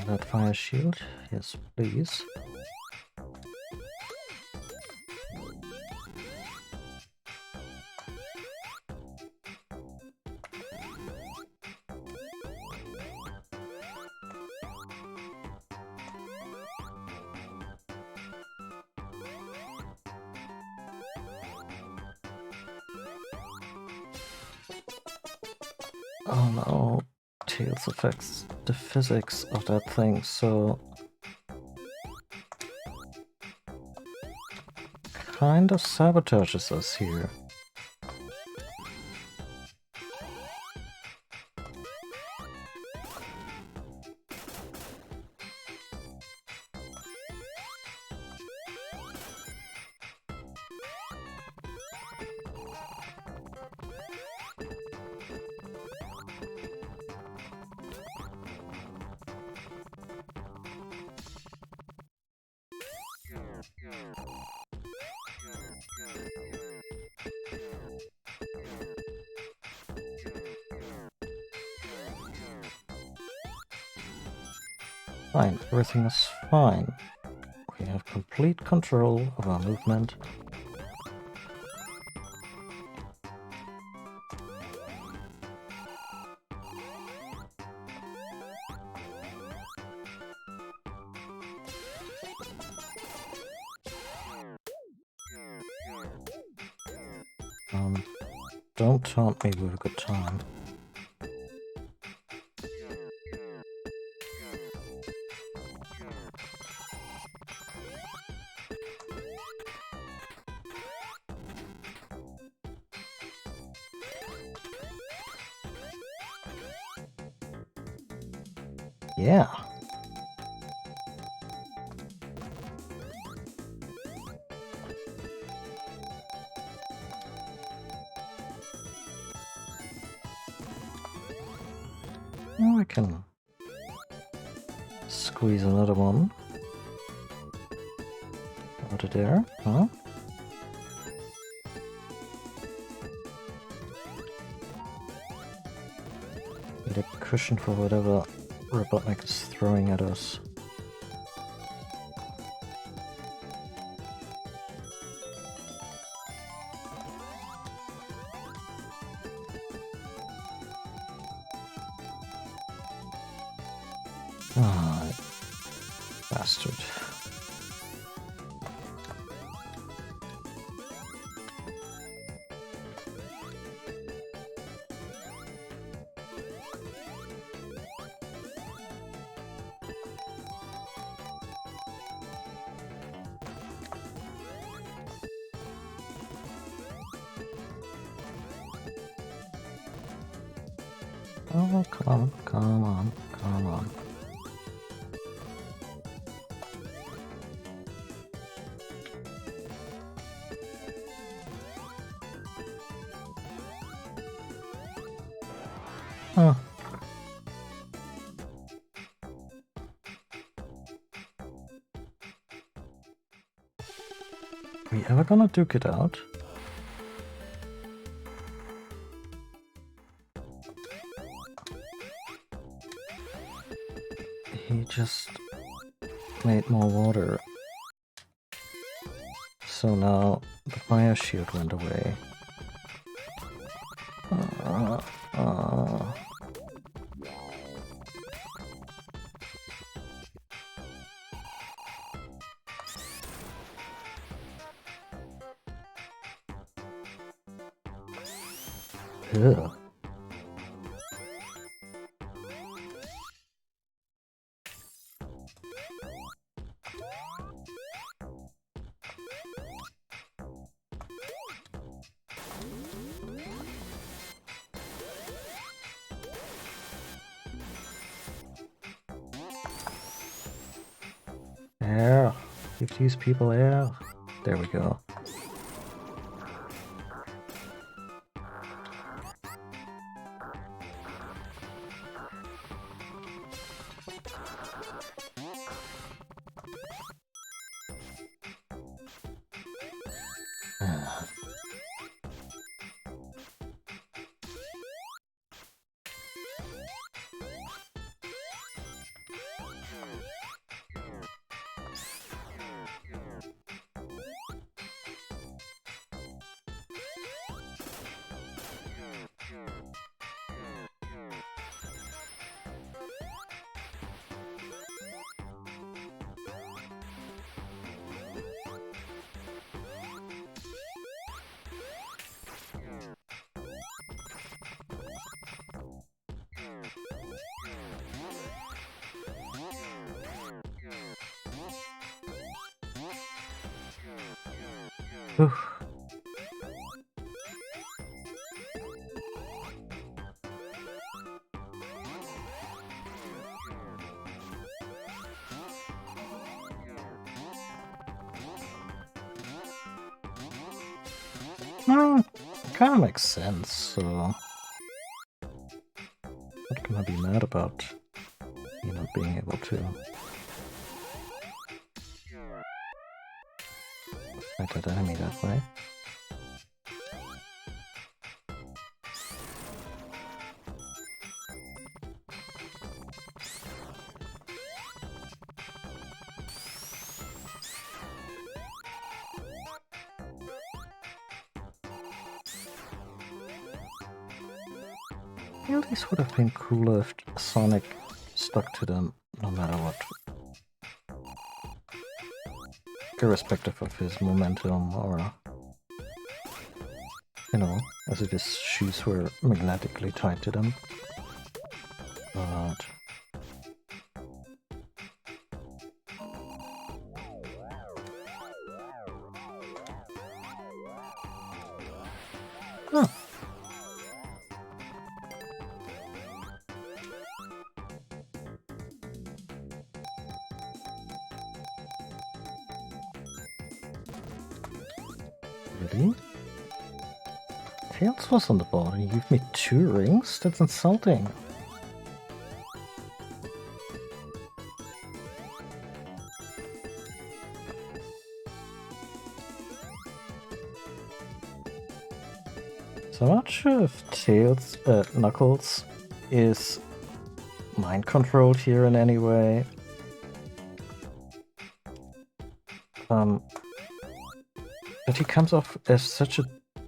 That fire shield? Yes, please. Oh no, Tails affects the physics of that thing, so... kind of sabotages us here. Fine, everything is fine. We have complete control of our movement. Don't taunt me with a good time. Yeah. I can squeeze another one out of there, huh? Need a cushion for whatever Robotnik is throwing at us. Ah, bastard. Oh, come on, come on, come on. Huh. We ever gonna duke it out? He just made more water. So now the fire shield went away. Ugh. Air. Give these people air. There we go. Oof. Kind of makes sense, so what can I be mad about, you know, being able to fight that enemy that way? feel these would have been cooler if Sonic stuck to them no matter what. Irrespective of his momentum or, you know, as if his shoes were magnetically tied to them. But... Huh. Really? Tails was on the board and you give me 2 rings? That's insulting. So I'm not sure if Tails, Knuckles is mind controlled here in any way. But he comes off as such a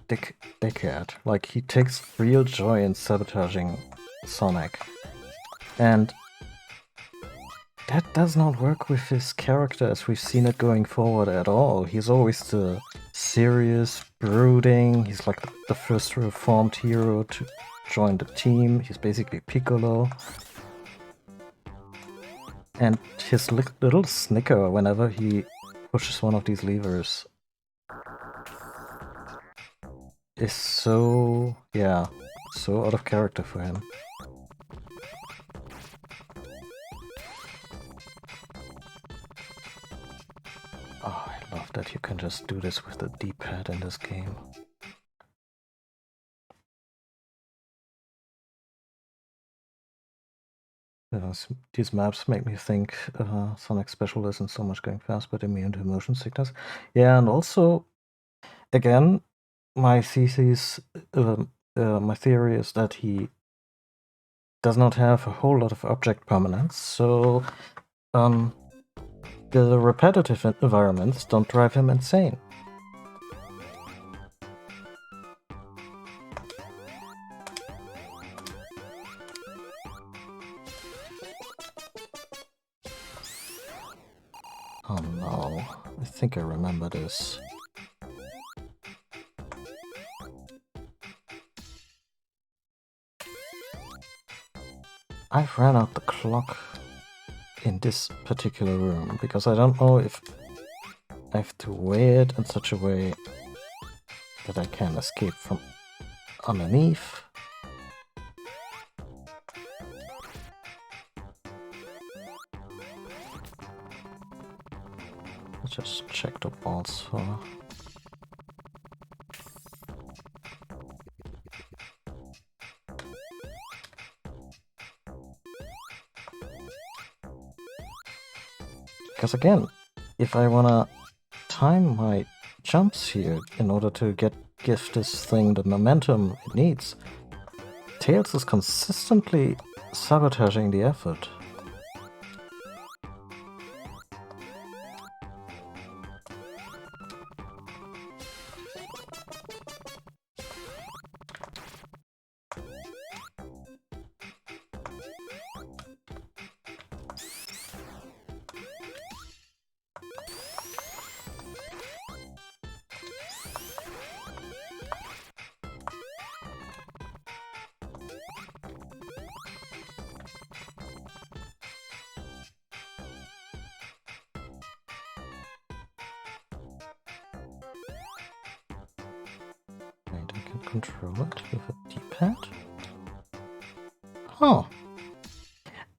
dickhead. Like, he takes real joy in sabotaging Sonic. And that does not work with his character as we've seen it going forward at all. He's always the serious, brooding, he's like the first reformed hero to join the team. He's basically Piccolo. And his little snicker whenever he pushes one of these levers is so, yeah, so out of character for him. Oh, I love that you can just do this with the D-pad in this game. You know, these maps make me think Sonic Special isn't so much going fast, but immune to motion sickness. Yeah, and also, again, my thesis, my theory is that he does not have a whole lot of object permanence, so the repetitive environments don't drive him insane. Oh no, I think I remember this. I've ran out the clock in this particular room, because I don't know if I have to weigh it in such a way that I can escape from underneath. Let's just check the balls for... Because again, if I wanna time my jumps here in order to give this thing the momentum it needs, Tails is consistently sabotaging the effort. Control it with a D-pad? Huh.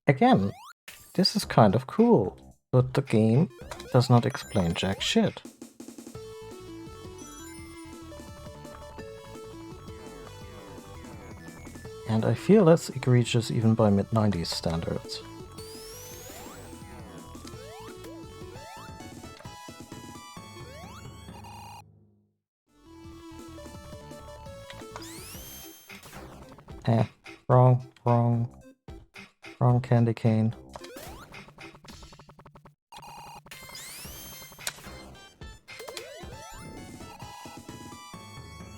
Again, this is kind of cool, but the game does not explain jack shit. And I feel that's egregious even by mid-90s standards. Wrong candy cane.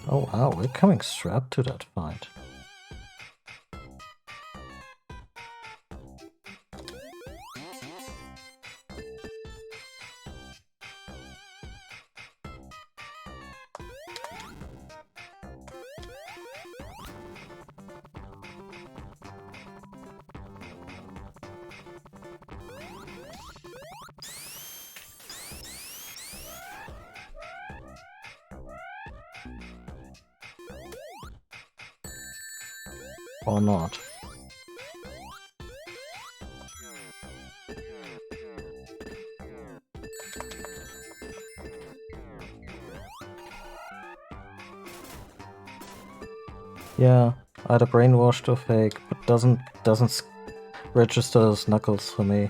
Oh wow, we're coming strapped to that fight. Or not. Yeah, either brainwashed or fake, but doesn't register as Knuckles for me.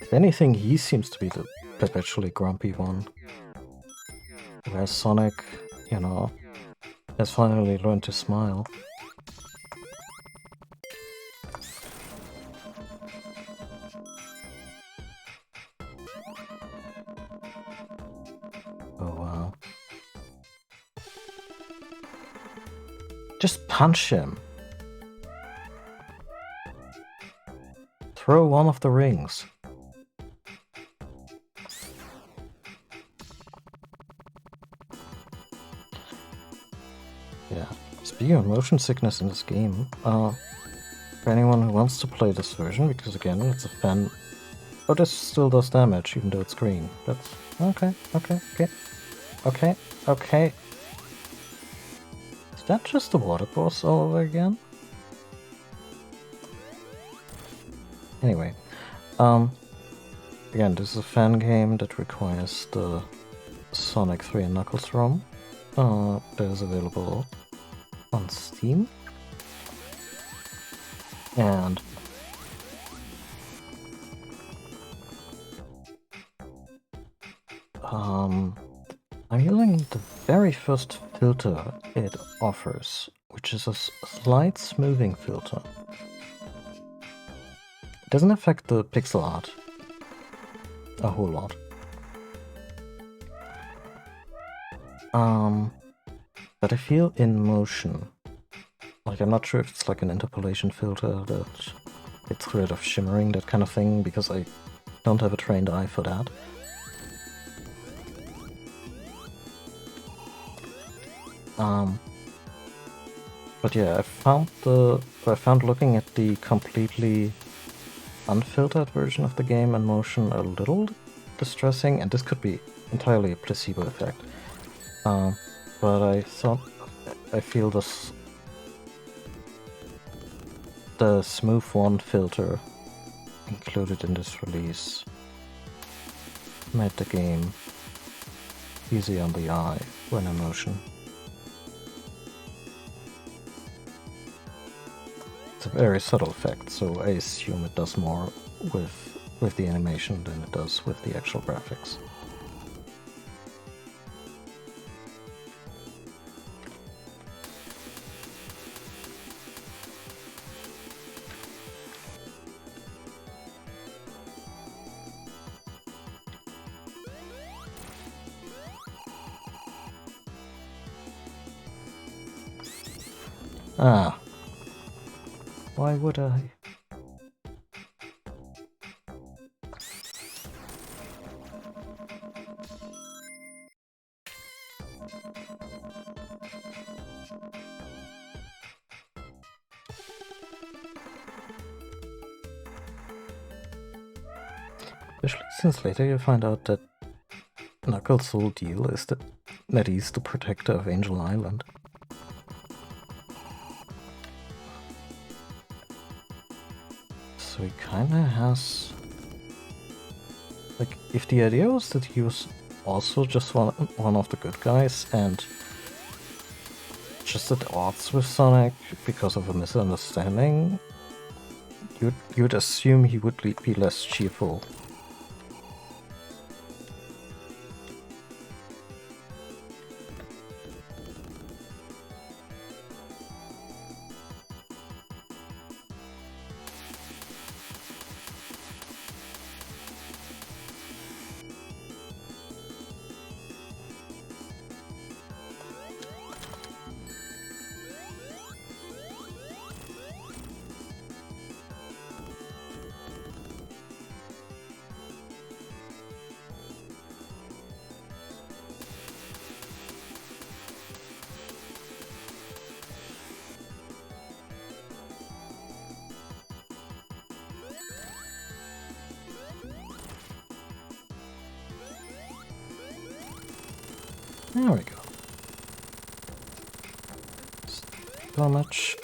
If anything, he seems to be the perpetually grumpy one. Whereas Sonic, you know, has finally learned to smile. Oh wow. Just punch him. Throw one of the rings. Yeah. Speaking of motion sickness in this game, for anyone who wants to play this version, because again, it's a fan... Oh, this still does damage, even though it's green. That's... Okay. Is that just the water boss all over again? Anyway, again, this is a fan game that requires the Sonic 3 and Knuckles ROM. That is available on Steam. And I'm using the very first filter it offers, which is a slight smoothing filter. It doesn't affect the pixel art a whole lot. But I feel in motion, like I'm not sure if it's like an interpolation filter that gets rid of shimmering, that kind of thing, because I don't have a trained eye for that. But yeah, I found looking at the completely unfiltered version of the game in motion a little distressing, and this could be entirely a placebo effect. But I feel the Smooth 1 filter included in this release made the game easy on the eye when in motion. It's a very subtle effect, so I assume it does more with the animation than it does with the actual graphics. Ah. Why would I? Especially since later you find out that Knuckles' whole deal is that he's the protector of Angel Island. So he kinda has... Like, if the idea was that he was also just one of the good guys and just at odds with Sonic because of a misunderstanding, you'd assume he would be less cheerful. There we go. so much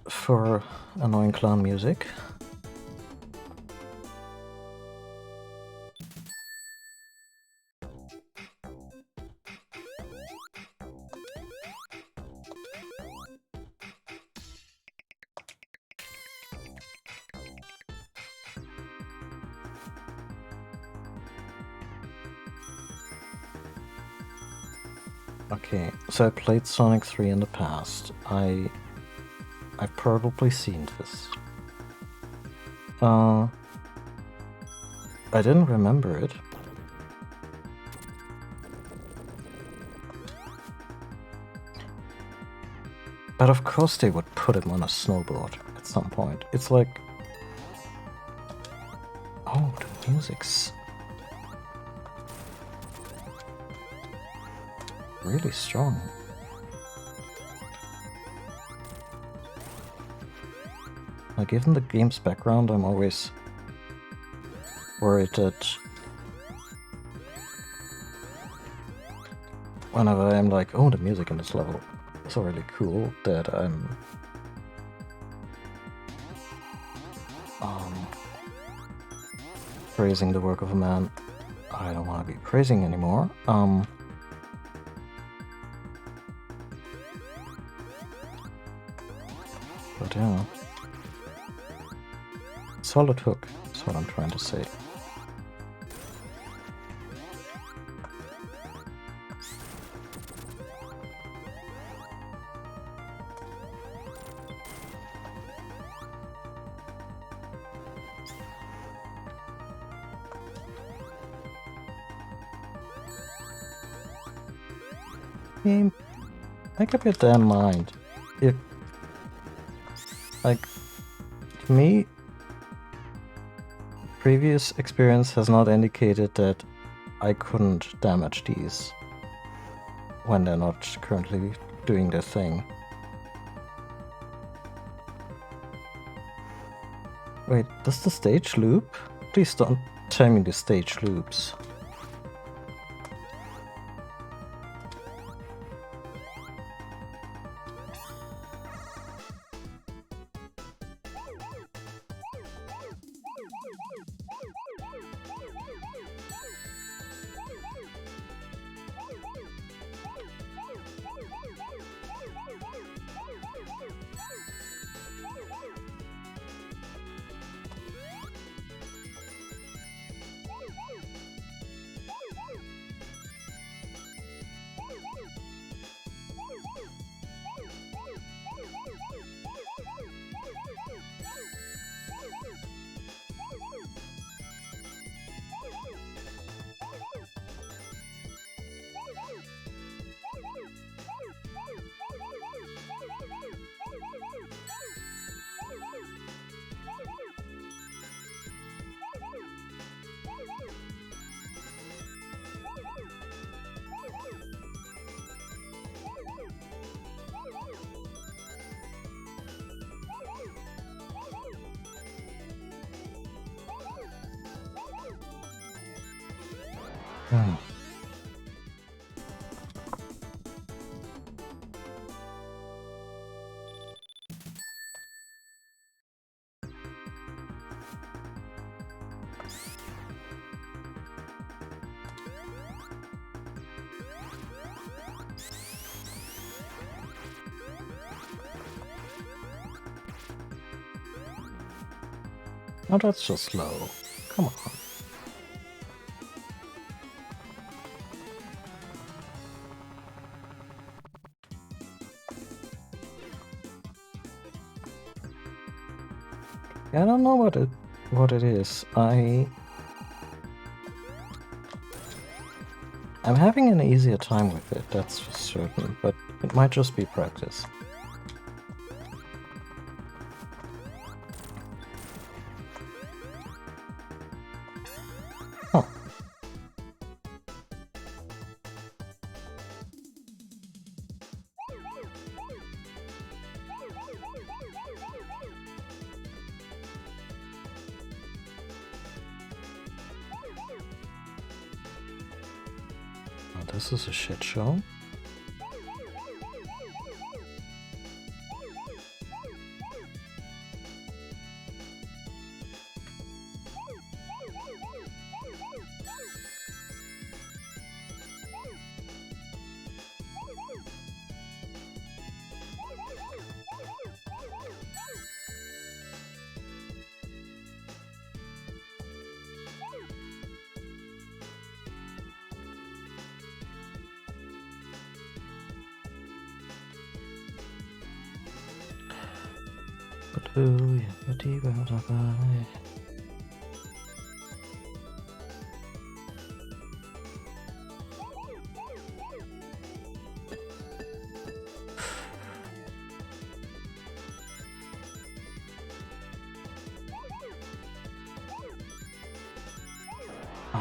for annoying clown music. Okay, so I played Sonic 3 in the past. I've probably seen this. I didn't remember it. But of course they would put him on a snowboard at some point. It's like... Oh, the music's... really strong. Like, given the game's background, I'm always worried that whenever I'm like, oh, the music in this level is really cool, that I'm praising the work of a man I don't want to be praising anymore. But yeah. Solid hook is what I'm trying to say. Game, make up your damn mind. If, like, to me, previous experience has not indicated that I couldn't damage these when they're not currently doing their thing. Wait, does the stage loop? Please don't tell me the stage loops. Oh, that's just slow. Come on. I don't know what it is. I'm having an easier time with it, that's for certain, but it might just be practice. Huh. This is a shit show. Oh,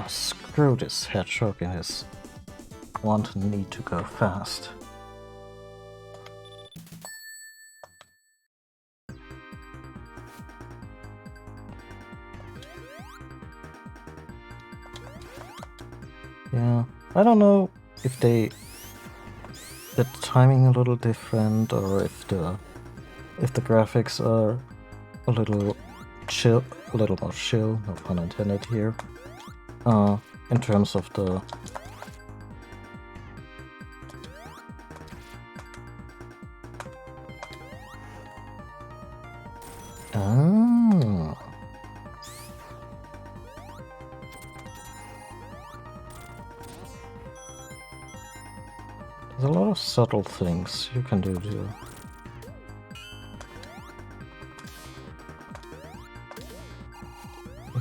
screw this hedgehog and his wanton need to go fast. Yeah, I don't know if the timing a little different, or if the graphics are a little more chill, no pun intended here. In terms of the there's a lot of subtle things you can do to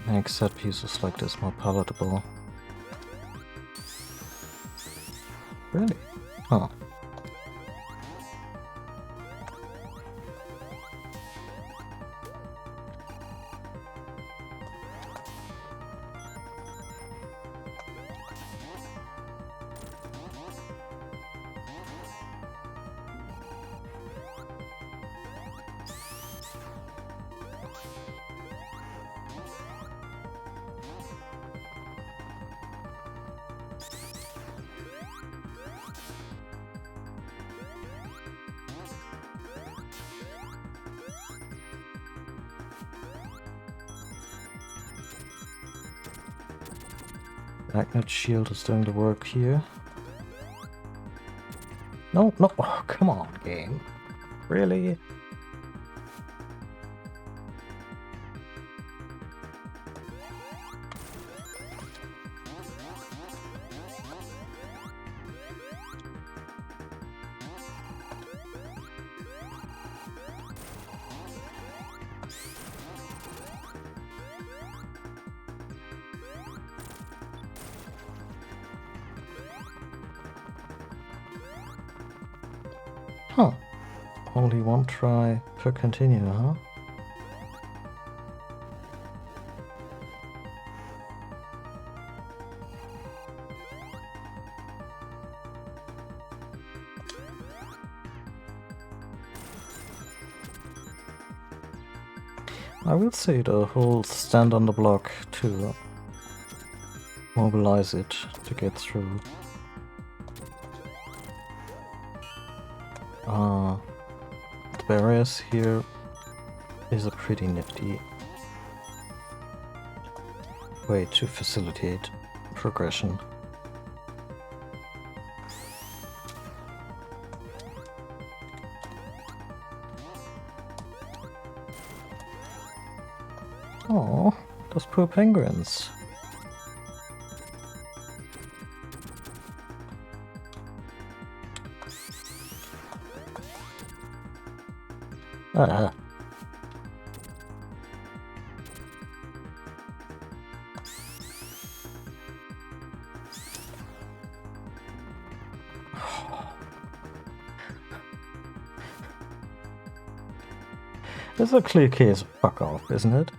make set pieces like this more palatable. Really? Huh. Magnet shield is doing the work here. No, oh, come on, game. Really? Huh. Only one try per continue, huh? I will say the whole stand on the block to mobilize it to get through. The barriers here is a pretty nifty way to facilitate progression. Oh, those poor penguins. Ah. This is a clear case of fuck off, isn't it?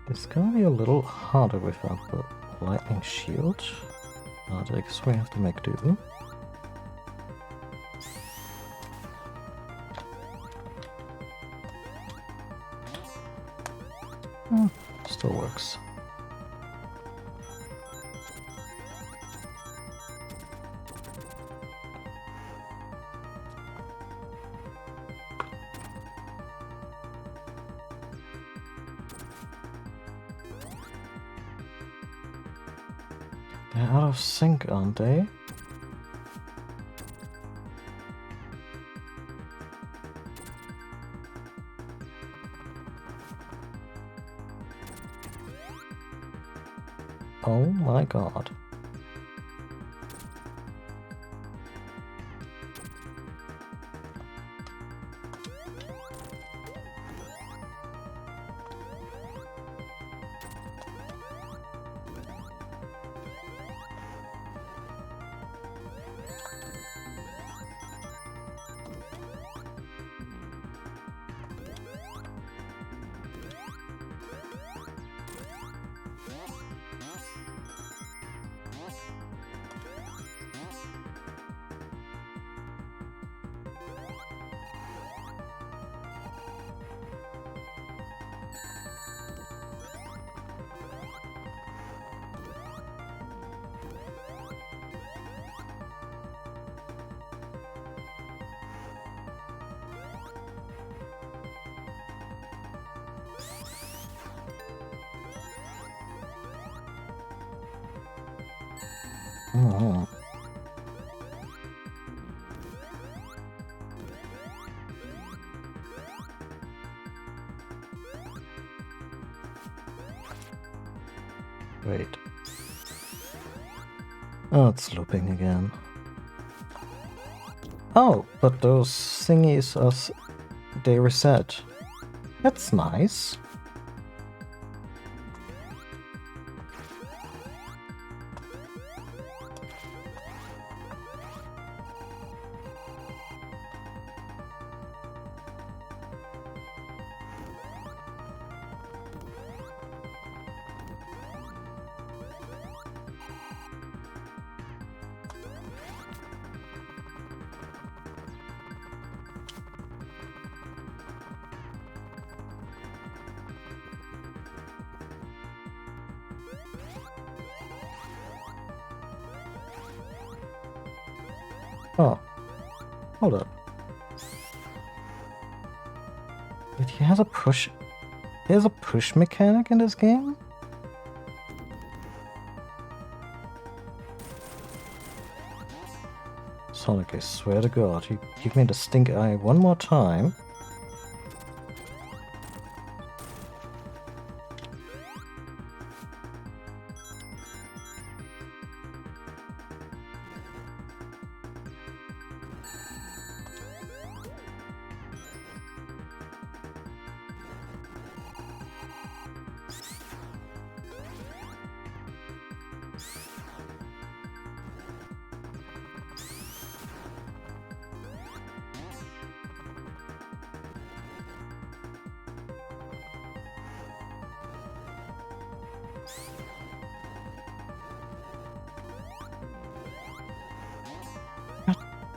It's gonna be a little harder without the lightning shield, but I guess we have to make do. Still works. They're out of sync, aren't they? Oh my god. Oh. Wait. Oh, it's looping again. Oh, but those thingies they reset. That's nice. Oh. Hold up. Wait, he has a push... He has a push mechanic in this game? Sonic, I swear to God, you give me the stink eye one more time.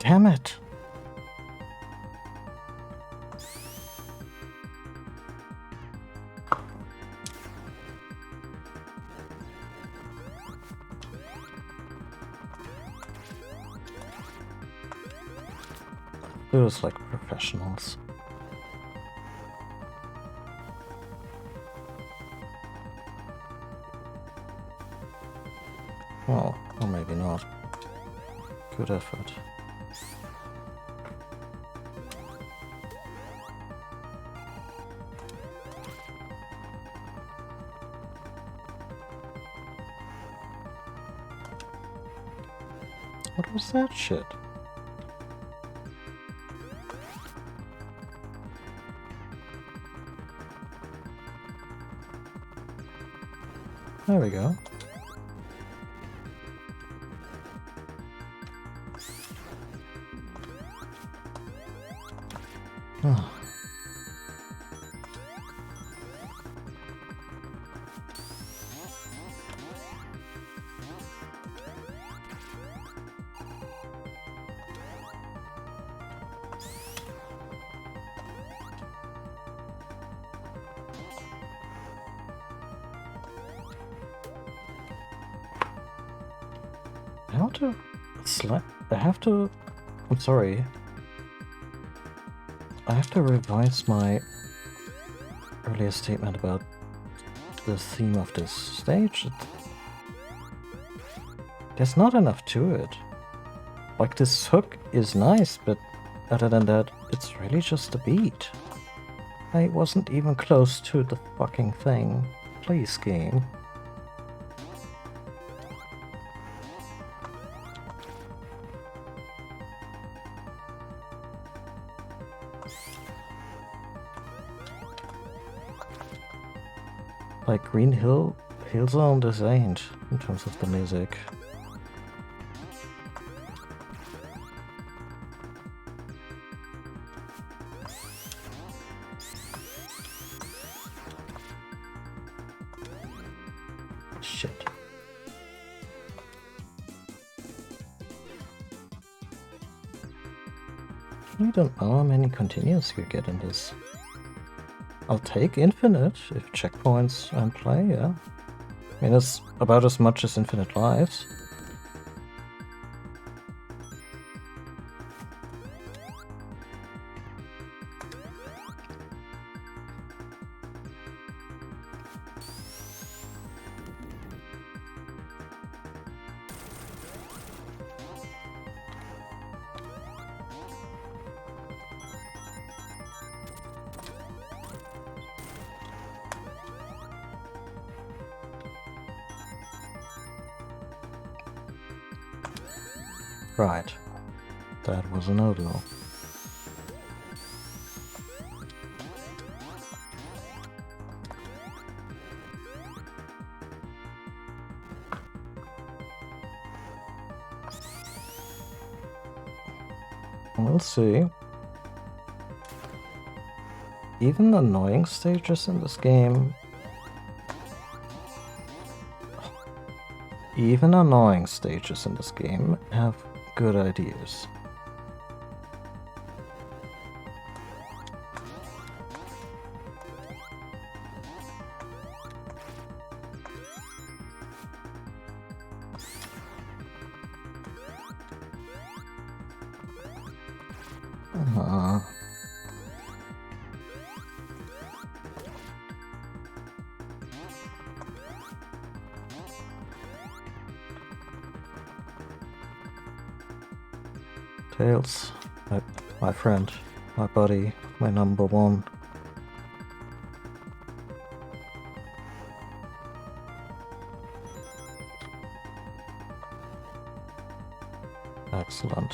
Damn it! Feels like professionals. Well, or maybe not. Good effort. What was that shit? There we go. Oh. to... I'm sorry. I have to revise my earlier statement about the theme of this stage. There's not enough to it. Like, this hook is nice, but other than that, it's really just a beat. I wasn't even close to the fucking thing. Please, game. Like, Green Hill Zone, this ain't, in terms of the music. Shit. I don't know how many continues you get in this. I'll take Infinite if checkpoints and play, yeah. I mean, it's about as much as Infinite Lives. Right. That was a no-go. We'll see. Even annoying stages in this game... Even annoying stages in this game have good ideas. Tails, my friend, my buddy, my number one. Excellent.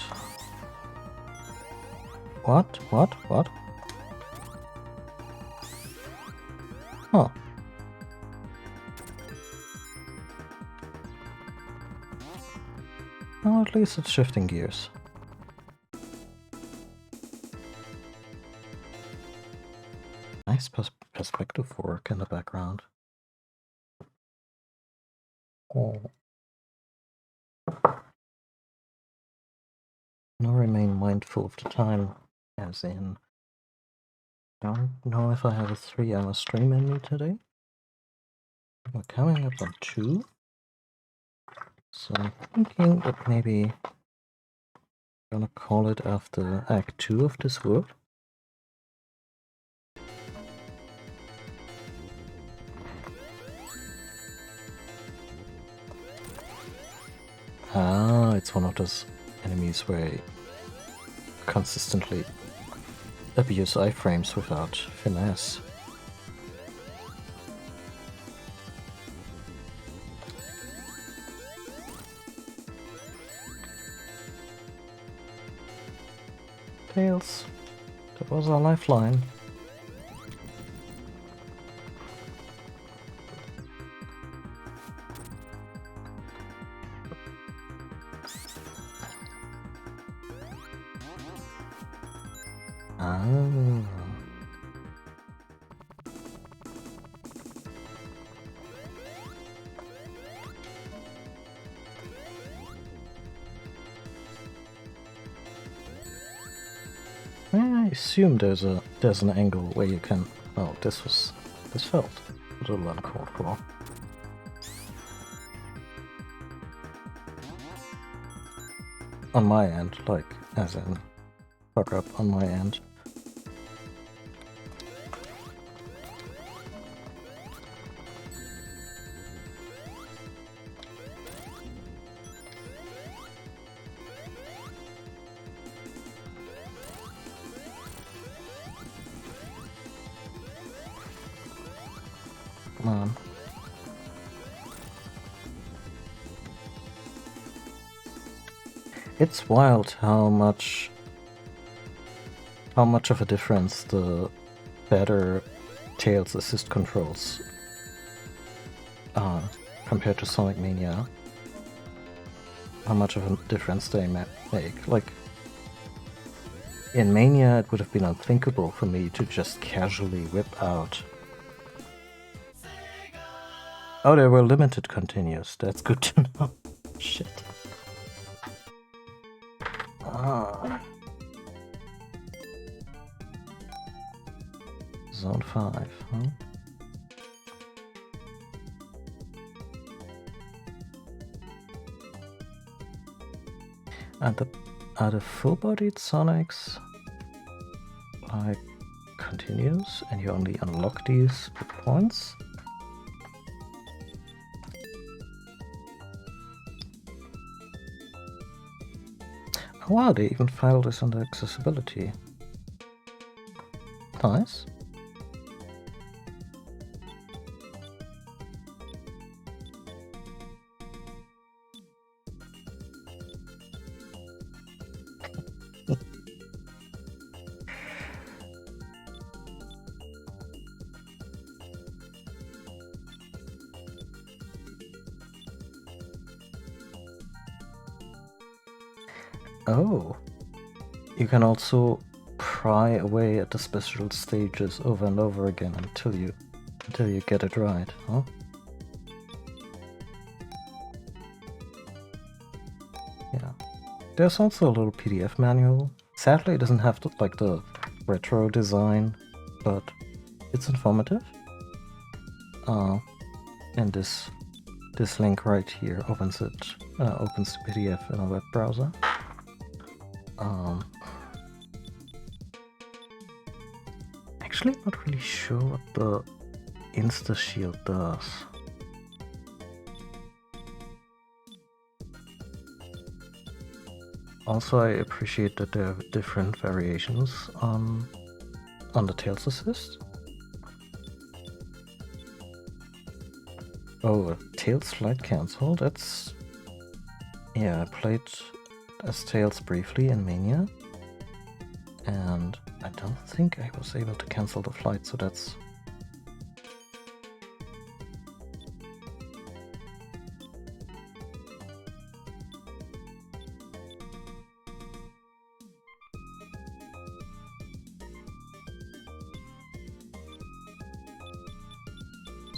What? Huh. Oh, at least it's shifting gears. Nice perspective work in the background. Oh. Now remain mindful of the time, as in, don't know if I have a 3-hour stream in me today. We're coming up on 2, so I'm thinking that maybe I'm gonna call it after Act 2 of this world. Ah, it's one of those enemies where I consistently abuse iframes without finesse. Tails, that was our lifeline. I assume there's an angle where you can... Oh, this felt a little uncalled for. On my end, like, as in, fuck up on my end. Come on. It's wild how much of a difference the better Tails assist controls are compared to Sonic Mania. How much of a difference they make. Like, in Mania it would have been unthinkable for me to just casually whip out. Oh, there were limited continues. That's good to know. Shit. Zone 5, huh? Are the full-bodied Sonics like continues and you only unlock these with points? Oh wow, they even filed this under accessibility. Nice. Oh, you can also pry away at the special stages over and over again until you get it right, huh? Yeah. There's also a little PDF manual. Sadly, it doesn't have like the retro design, but it's informative. And this link right here opens the PDF in a web browser. Actually, not really sure what the Insta Shield does. Also, I appreciate that there are different variations on the Tails Assist. Oh, Tails Light Cancel, that's... Yeah, I played as Tails briefly in Mania, and I don't think I was able to cancel the flight, so that's...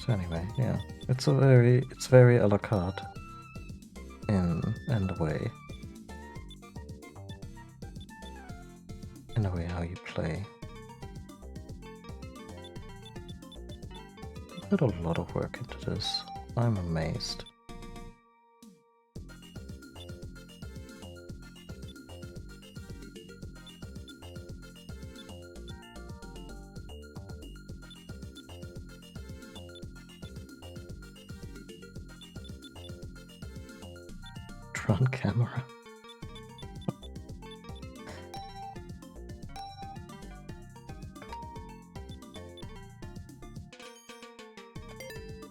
So anyway, yeah, it's very a la carte in the way. In the way how you play. I put a lot of work into this. I'm amazed. Front camera.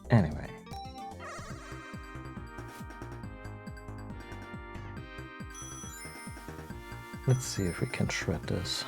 Anyway. Let's see if we can shred this.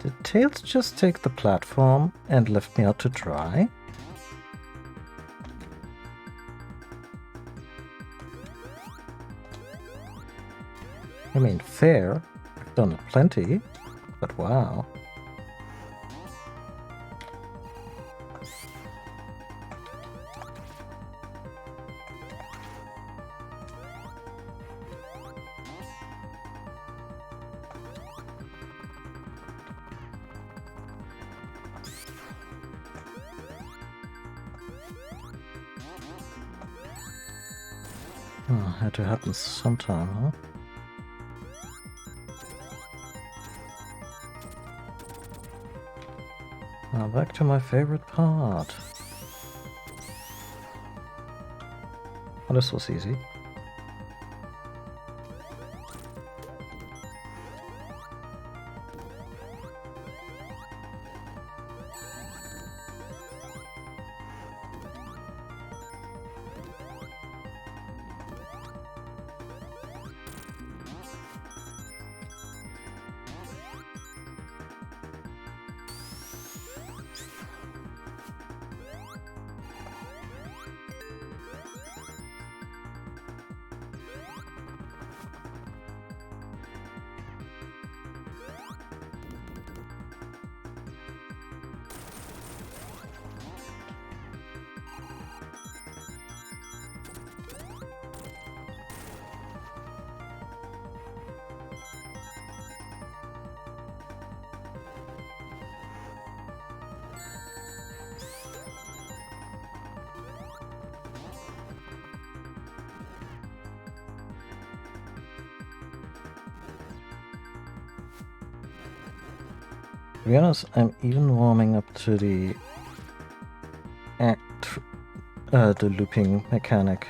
Did Tails just take the platform and left me out to dry? I mean, fair. I've done it plenty, but wow. Oh, had to happen sometime, huh? Now back to my favorite part. Oh, this was easy. To be honest, I'm even warming up to the looping mechanic.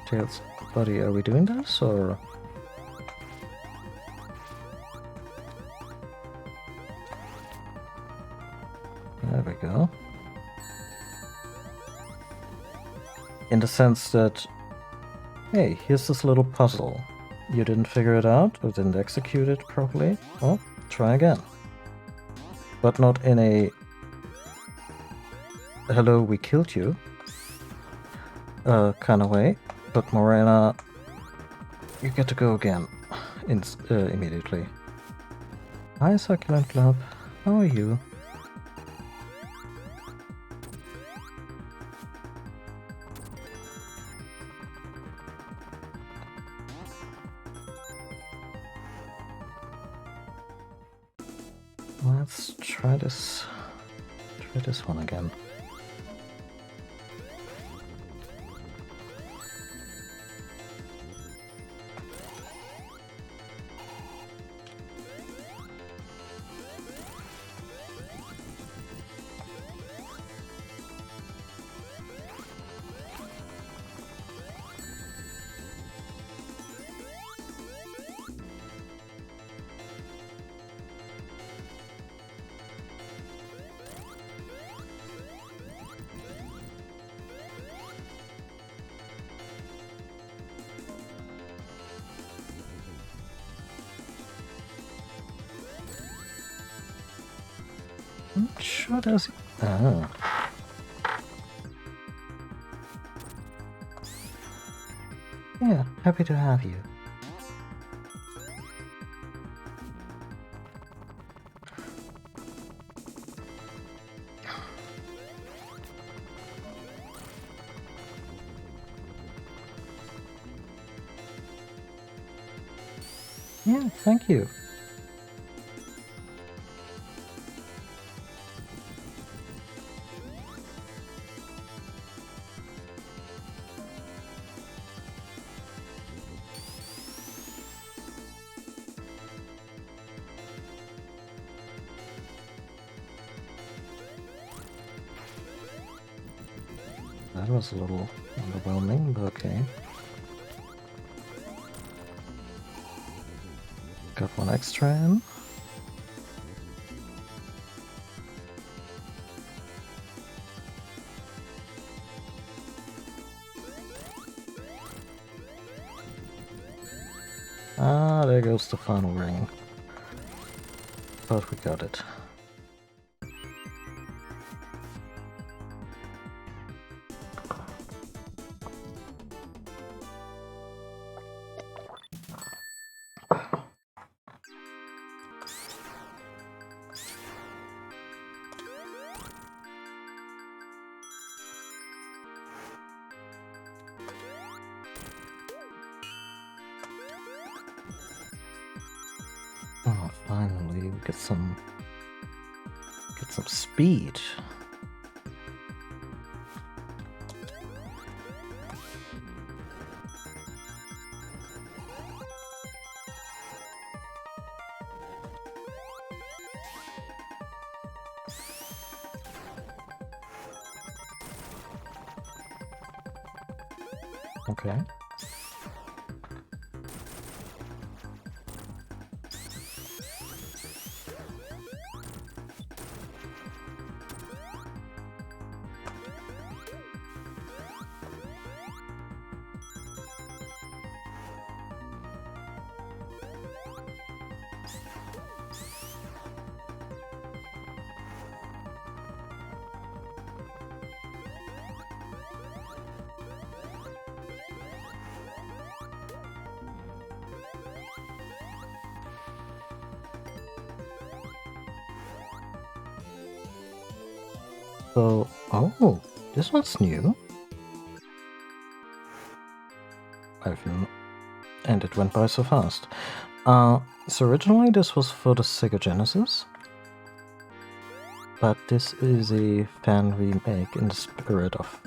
Tails, buddy, are we doing this or? There we go. In the sense that, hey, here's this little puzzle. You didn't figure it out or didn't execute it properly? Well, try again. But not in a hello, we killed you kind of way, but more in a you get to go again immediately. Hi, Succulent Club. How are you? Let's try this. Try this one again. Sure does. Ah. Yeah, happy to have you. Yeah, thank you. That was a little underwhelming, but okay. Got one extra in. Ah, there goes the final ring. But we got it. Oh, finally, we get some speed. Okay. So, oh, this one's new. And it went by so fast. So originally this was for the Sega Genesis, but this is a fan remake in the spirit of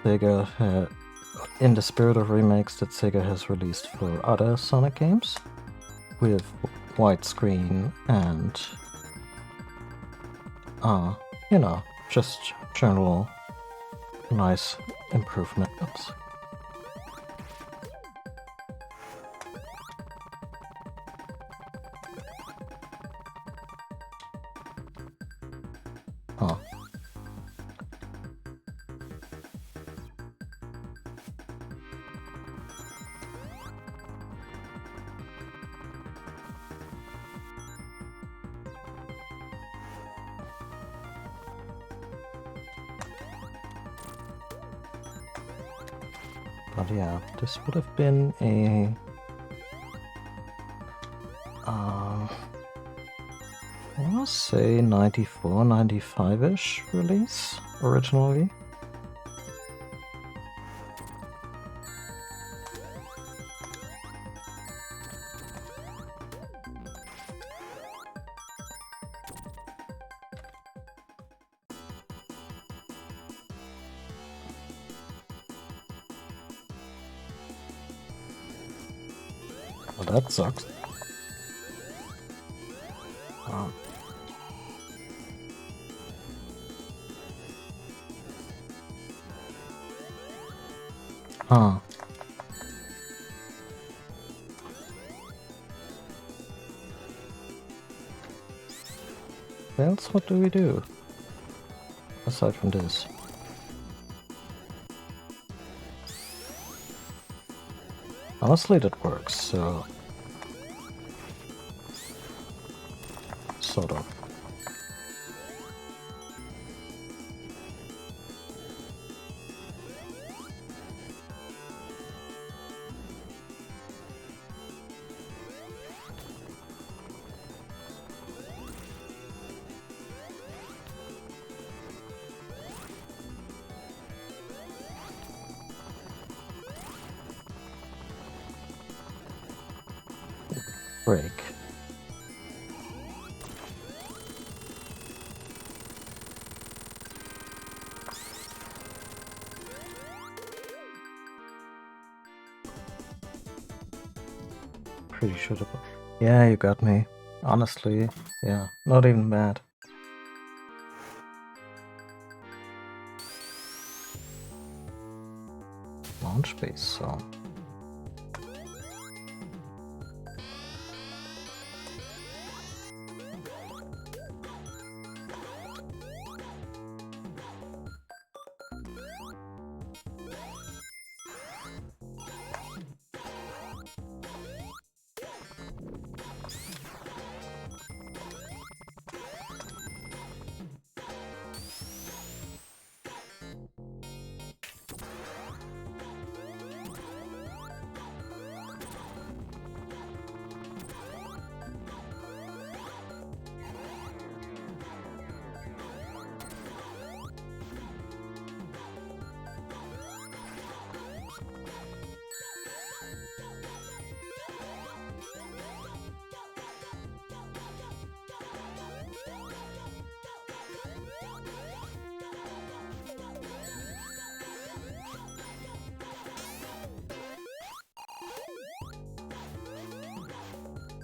Sega, in the spirit of remakes that Sega has released for other Sonic games, with widescreen and you know, just general nice improvements. Huh. But yeah, this would have been a I want to say 94, 95-ish release originally. Well, that sucks. Huh. What else? What do we do? Aside from this. Honestly, that works, so... Sort of. Break. Pretty sure that... Yeah, you got me. Honestly, yeah, not even mad. Launch base, so...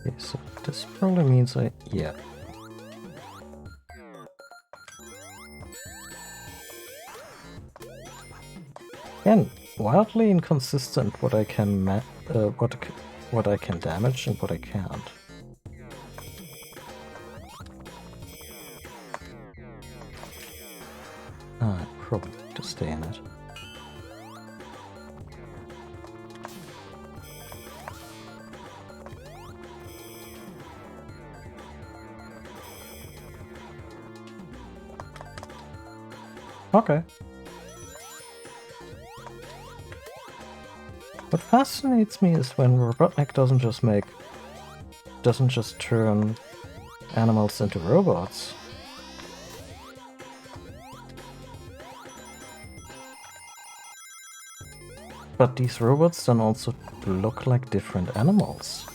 Okay, so this probably means yeah. Again, wildly inconsistent what I can what I can damage and what I can't. Probably to stay in it. Okay. What fascinates me is when Robotnik doesn't just turn animals into robots. But these robots then also look like different animals.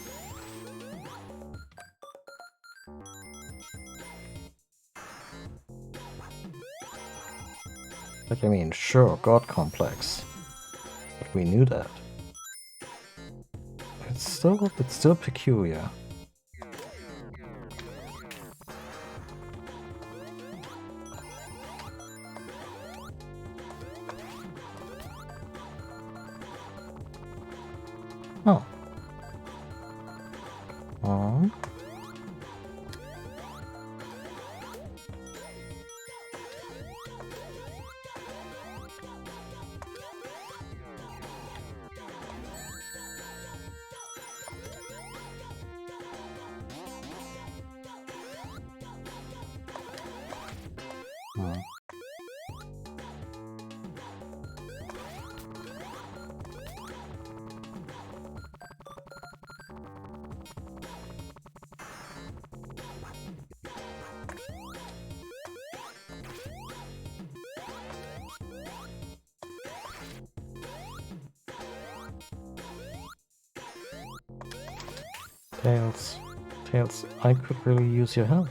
Like, I mean, sure, God complex, but we knew that. It's still peculiar. Oh. On. Tails, I could really use your help.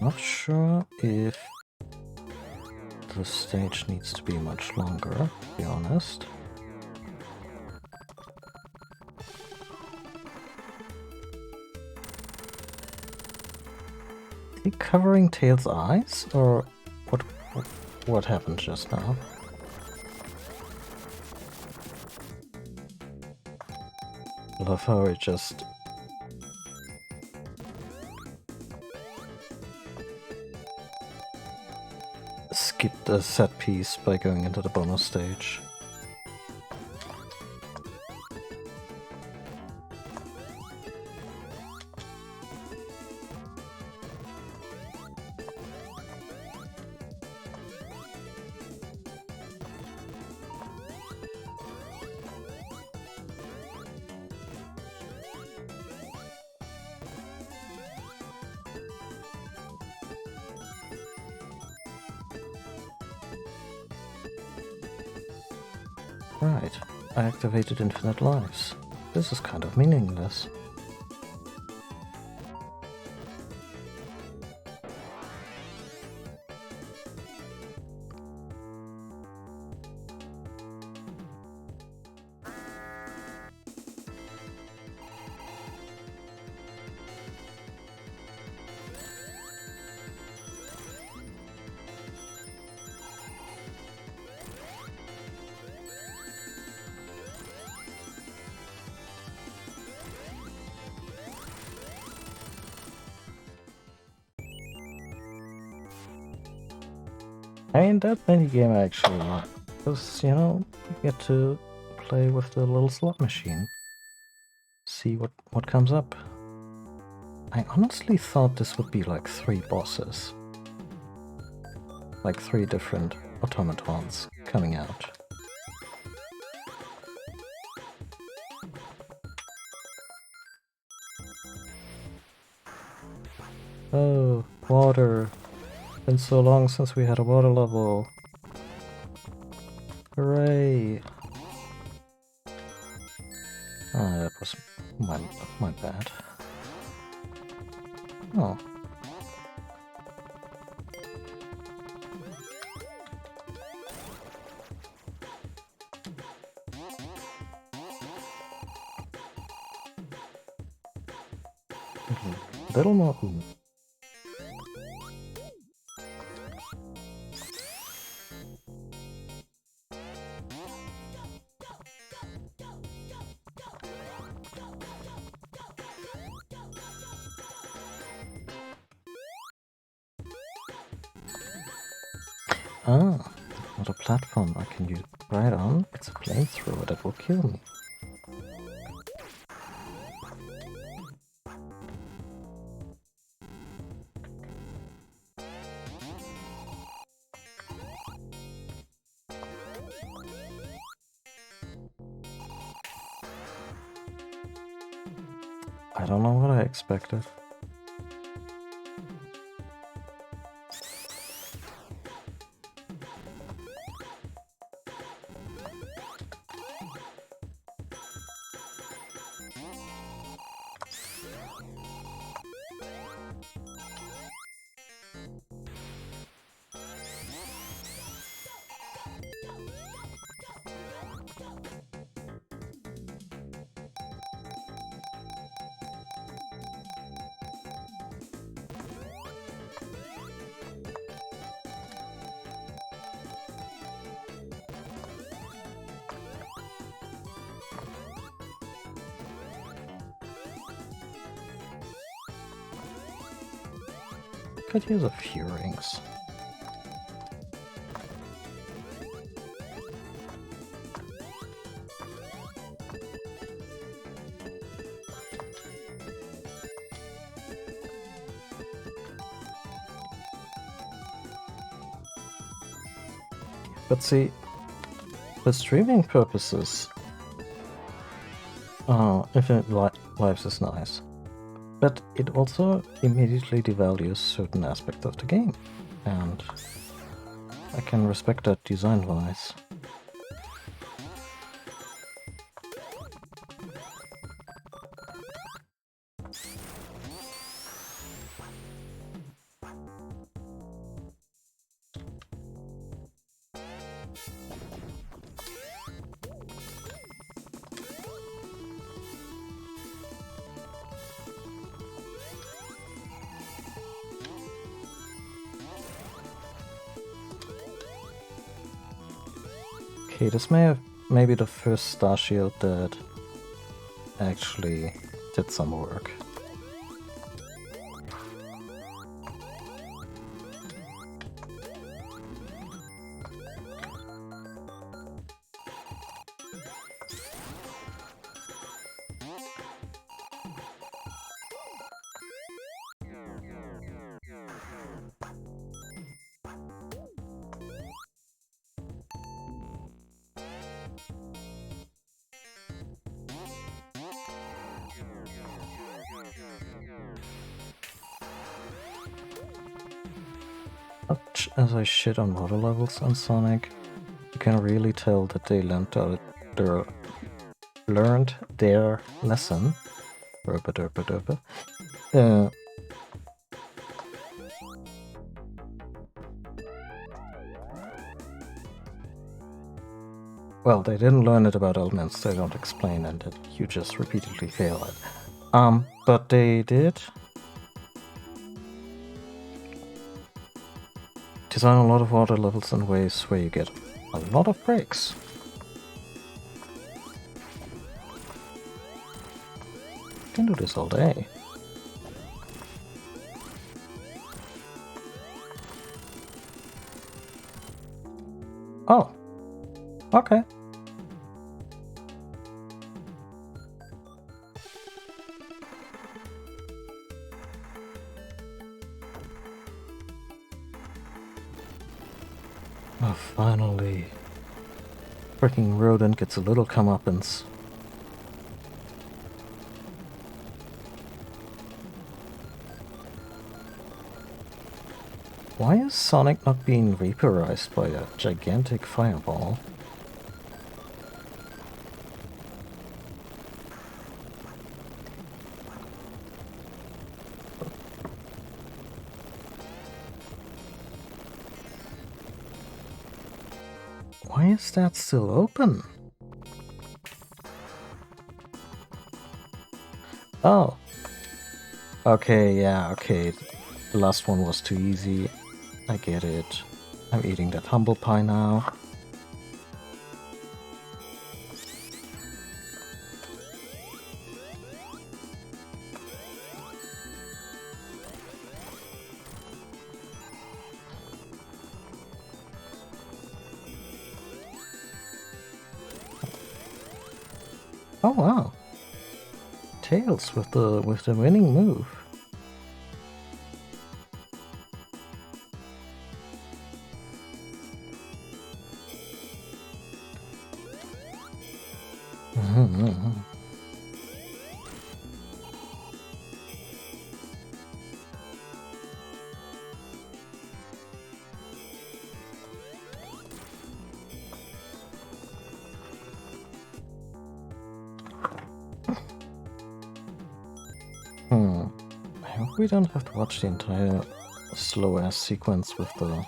Not sure if the stage needs to be much longer, to be honest. Is he covering Tails' eyes, or what happened just now? Love how it just skipped the set piece by going into the bonus stage. Right, I activated infinite lives. This is kind of meaningless. I mean, that minigame I actually like, because, you know, you get to play with the little slot machine. See what comes up. I honestly thought this would be like 3 bosses. Like 3 different automatons coming out. Oh, water. Been so long since we had a water level. Hooray! Oh, that was my bad. Oh. Little more ooh. Ah, not a platform I can use right on. It's a flamethrower that will kill me. I don't know what I expected. Could use a few rings. But see, for streaming purposes, Infinite Lives is nice. But it also immediately devalues certain aspects of the game. And I can respect that design-wise. Okay, this may be the first Star Shield that actually did some work. Much as I shit on water levels on Sonic, you can really tell that they learned their lesson. Derpa derpa derpa. Well, they didn't learn it about elements, they don't explain it, and you just repeatedly fail it. But they did design a lot of water levels in ways where you get a lot of breaks. You can do this all day. Oh, okay. Oh, finally. Freaking rodent gets a little comeuppance. Why is Sonic not being vaporized by a gigantic fireball? Why is that still open? Oh. Okay, yeah, okay. The last one was too easy. I get it. I'm eating that humble pie now. Oh wow. Tails with the winning move. I hope we don't have to watch the entire slow-ass sequence with the...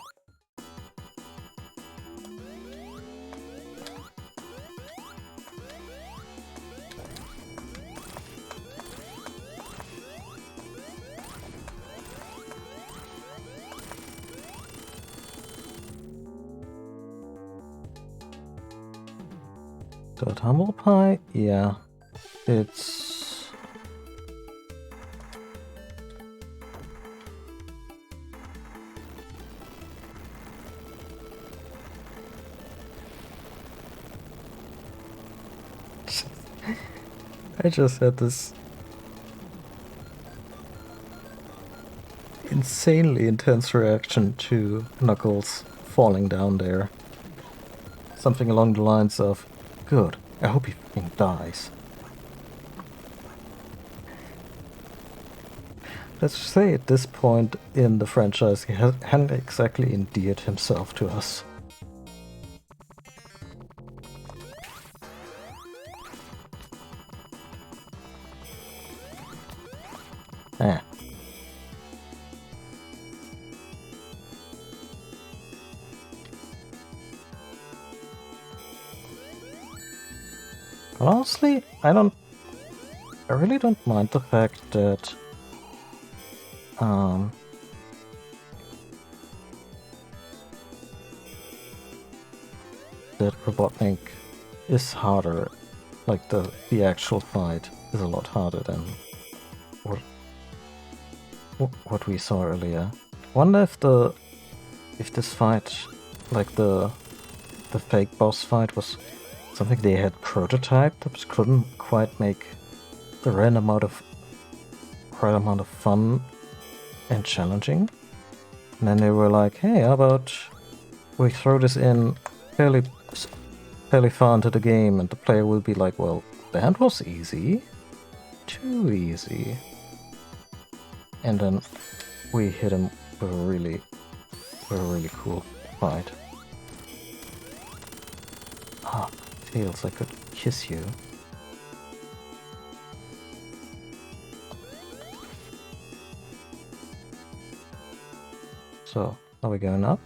That humble pie? Yeah. It's... I just had this insanely intense reaction to Knuckles falling down there. Something along the lines of, good, I hope he fucking dies. Let's say at this point in the franchise he hadn't exactly endeared himself to us. Eh. But honestly, I really don't mind the fact that that Robotnik is harder. Like the actual fight is a lot harder than what we saw earlier. Wonder if this fight, like the fake boss fight, was something they had prototyped but couldn't quite make the right amount of fun and challenging. And then they were like, hey, how about we throw this in fairly far into the game, and the player will be like, well, that was easy. Too easy. And then we hit him with a really cool fight. Ah, Tails, I could kiss you. So, are we going up?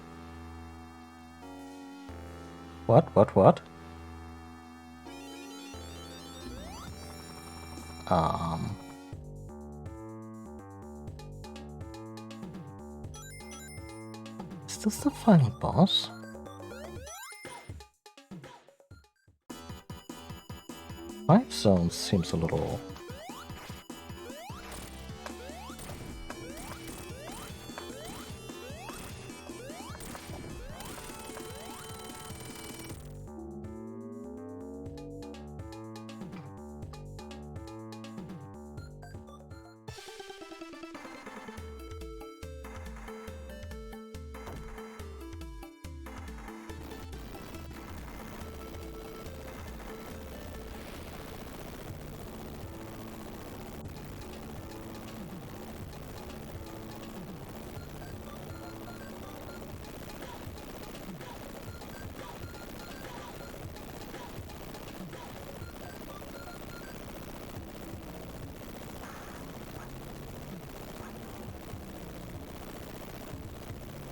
What? Is this the final boss? Five zones seems a little...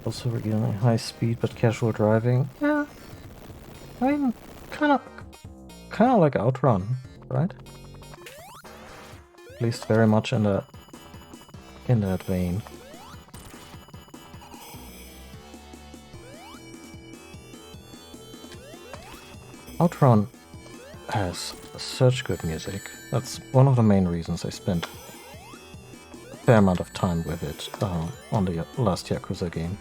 Also really high speed but casual driving. Yeah, I mean, kind of like Outrun, right? At least very much in that vein. Outrun has such good music. That's one of the main reasons I spent a fair amount of time with it on the last Yakuza game.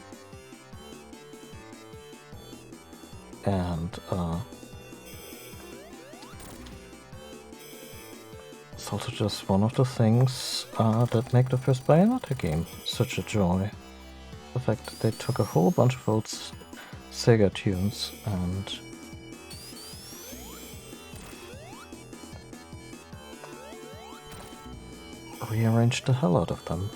And it's also just one of the things that make the first Bayonetta game such a joy. The fact that they took a whole bunch of old Sega tunes and rearranged the hell out of them.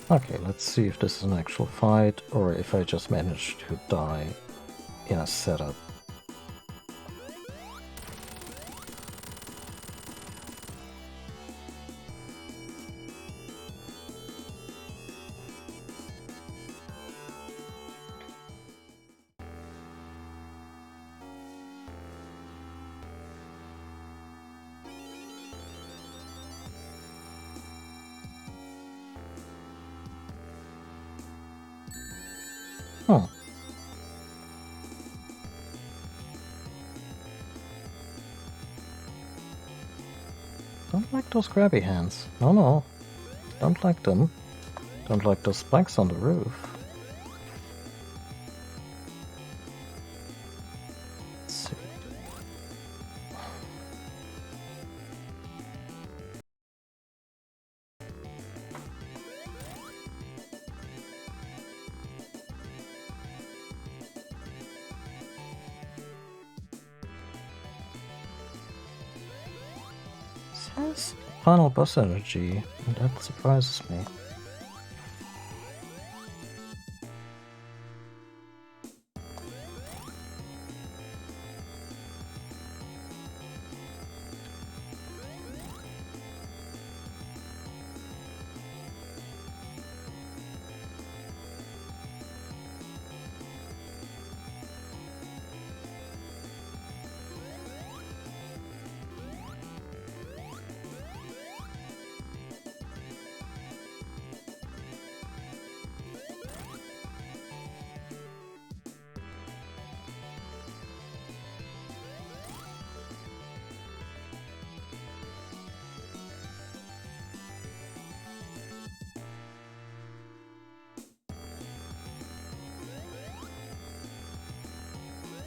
Okay, let's see if this is an actual fight or if I just managed to die in a setup. Hmm. Don't like those grabby hands. No. Don't like them. Don't like those spikes on the roof. Let's see. Says final boss energy, and that surprises me.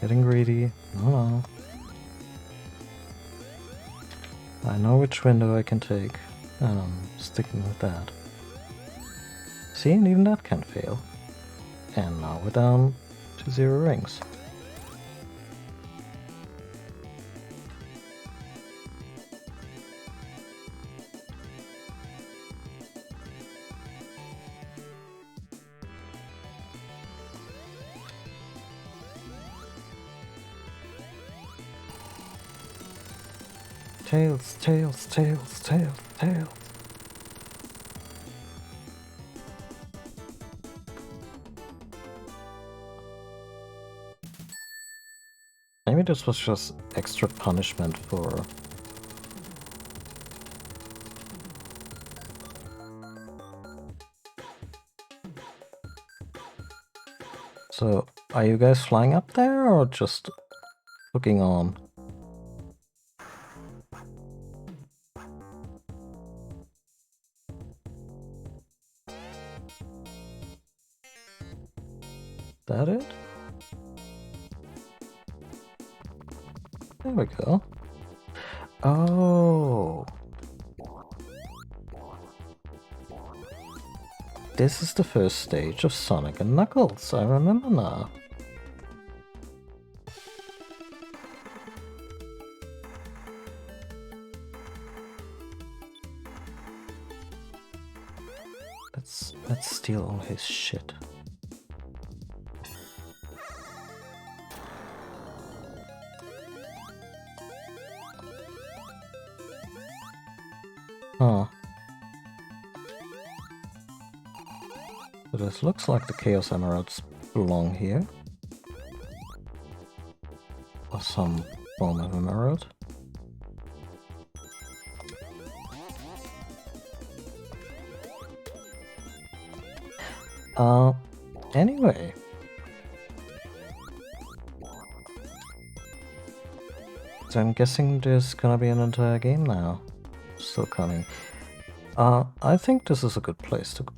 Getting greedy. No. I know which window I can take, and I'm sticking with that. See, and even that can fail. And now we're down to 0 rings. Tails. Maybe this was just extra punishment for... So, are you guys flying up there or just looking on? That it? There we go. Oh. This is the first stage of Sonic and Knuckles, I remember now. Let's steal all his shit. Huh. So this looks like the Chaos Emeralds belong here. Or some form of emerald. Anyway. So I'm guessing there's gonna be an entire game now. Still coming. I think this is a good place to go.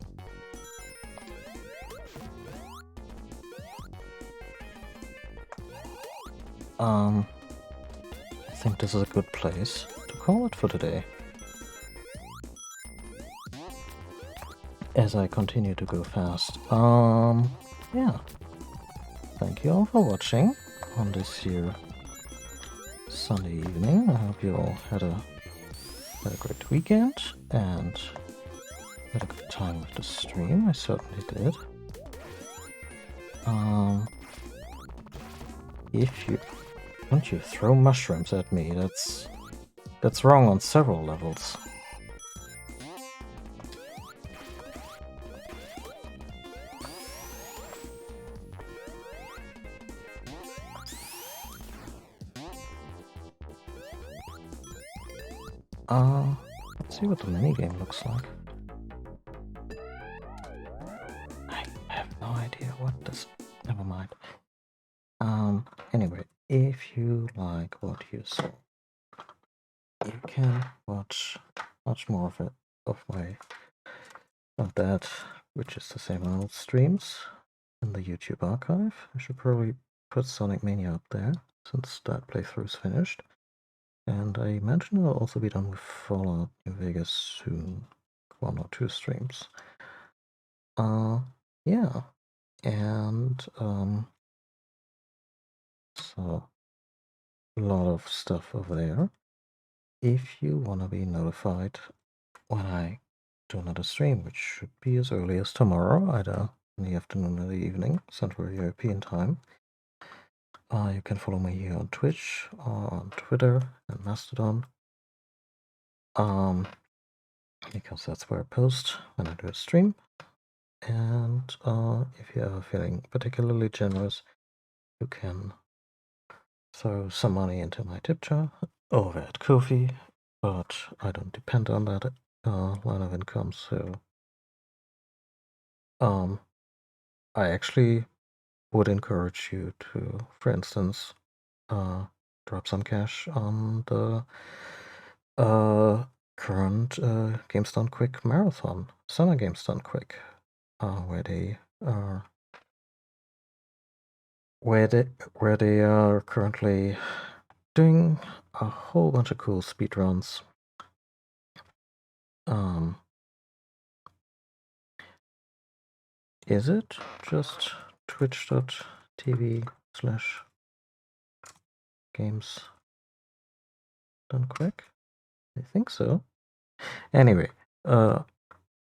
I think this is a good place to call it for today. As I continue to go fast. Yeah. Thank you all for watching on this here Sunday evening. I hope you all had a great weekend and had a good time with the stream. I certainly did. If you don't you throw mushrooms at me, that's wrong on several levels. Let's see what the minigame looks like. I have no idea what this... Never mind. Anyway, if you like what you saw, you can watch much more of it, of that, which is the same old streams in the YouTube archive. I should probably put Sonic Mania up there, since that playthrough is finished. And I imagine I'll also be done with Fallout New Vegas soon. 1 or 2 streams. Yeah. And, so a lot of stuff over there. If you want to be notified when I do another stream, which should be as early as tomorrow, either in the afternoon or the evening, Central European time, you can follow me here on Twitch, or on Twitter and Mastodon. Because that's where I post when I do a stream. And if you are feeling particularly generous, you can throw some money into my tip jar over at Ko-fi, but I don't depend on that line of income, so I actually would encourage you to, for instance, drop some cash on the current Games Done Quick marathon, Summer Games Done Quick, where they are currently doing a whole bunch of cool speedruns. Is it just twitch.tv/games done quick? I think so. Anyway,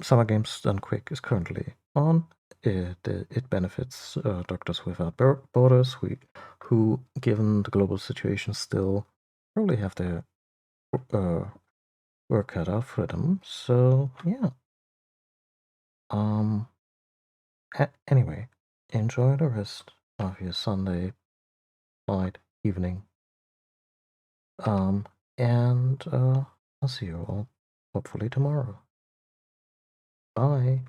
Summer Games Done Quick is currently on. It benefits Doctors Without Borders, who, given the global situation, still probably have their work cut out for them. So yeah. Anyway, enjoy the rest of your Sunday night, evening. And I'll see you all hopefully tomorrow. Bye.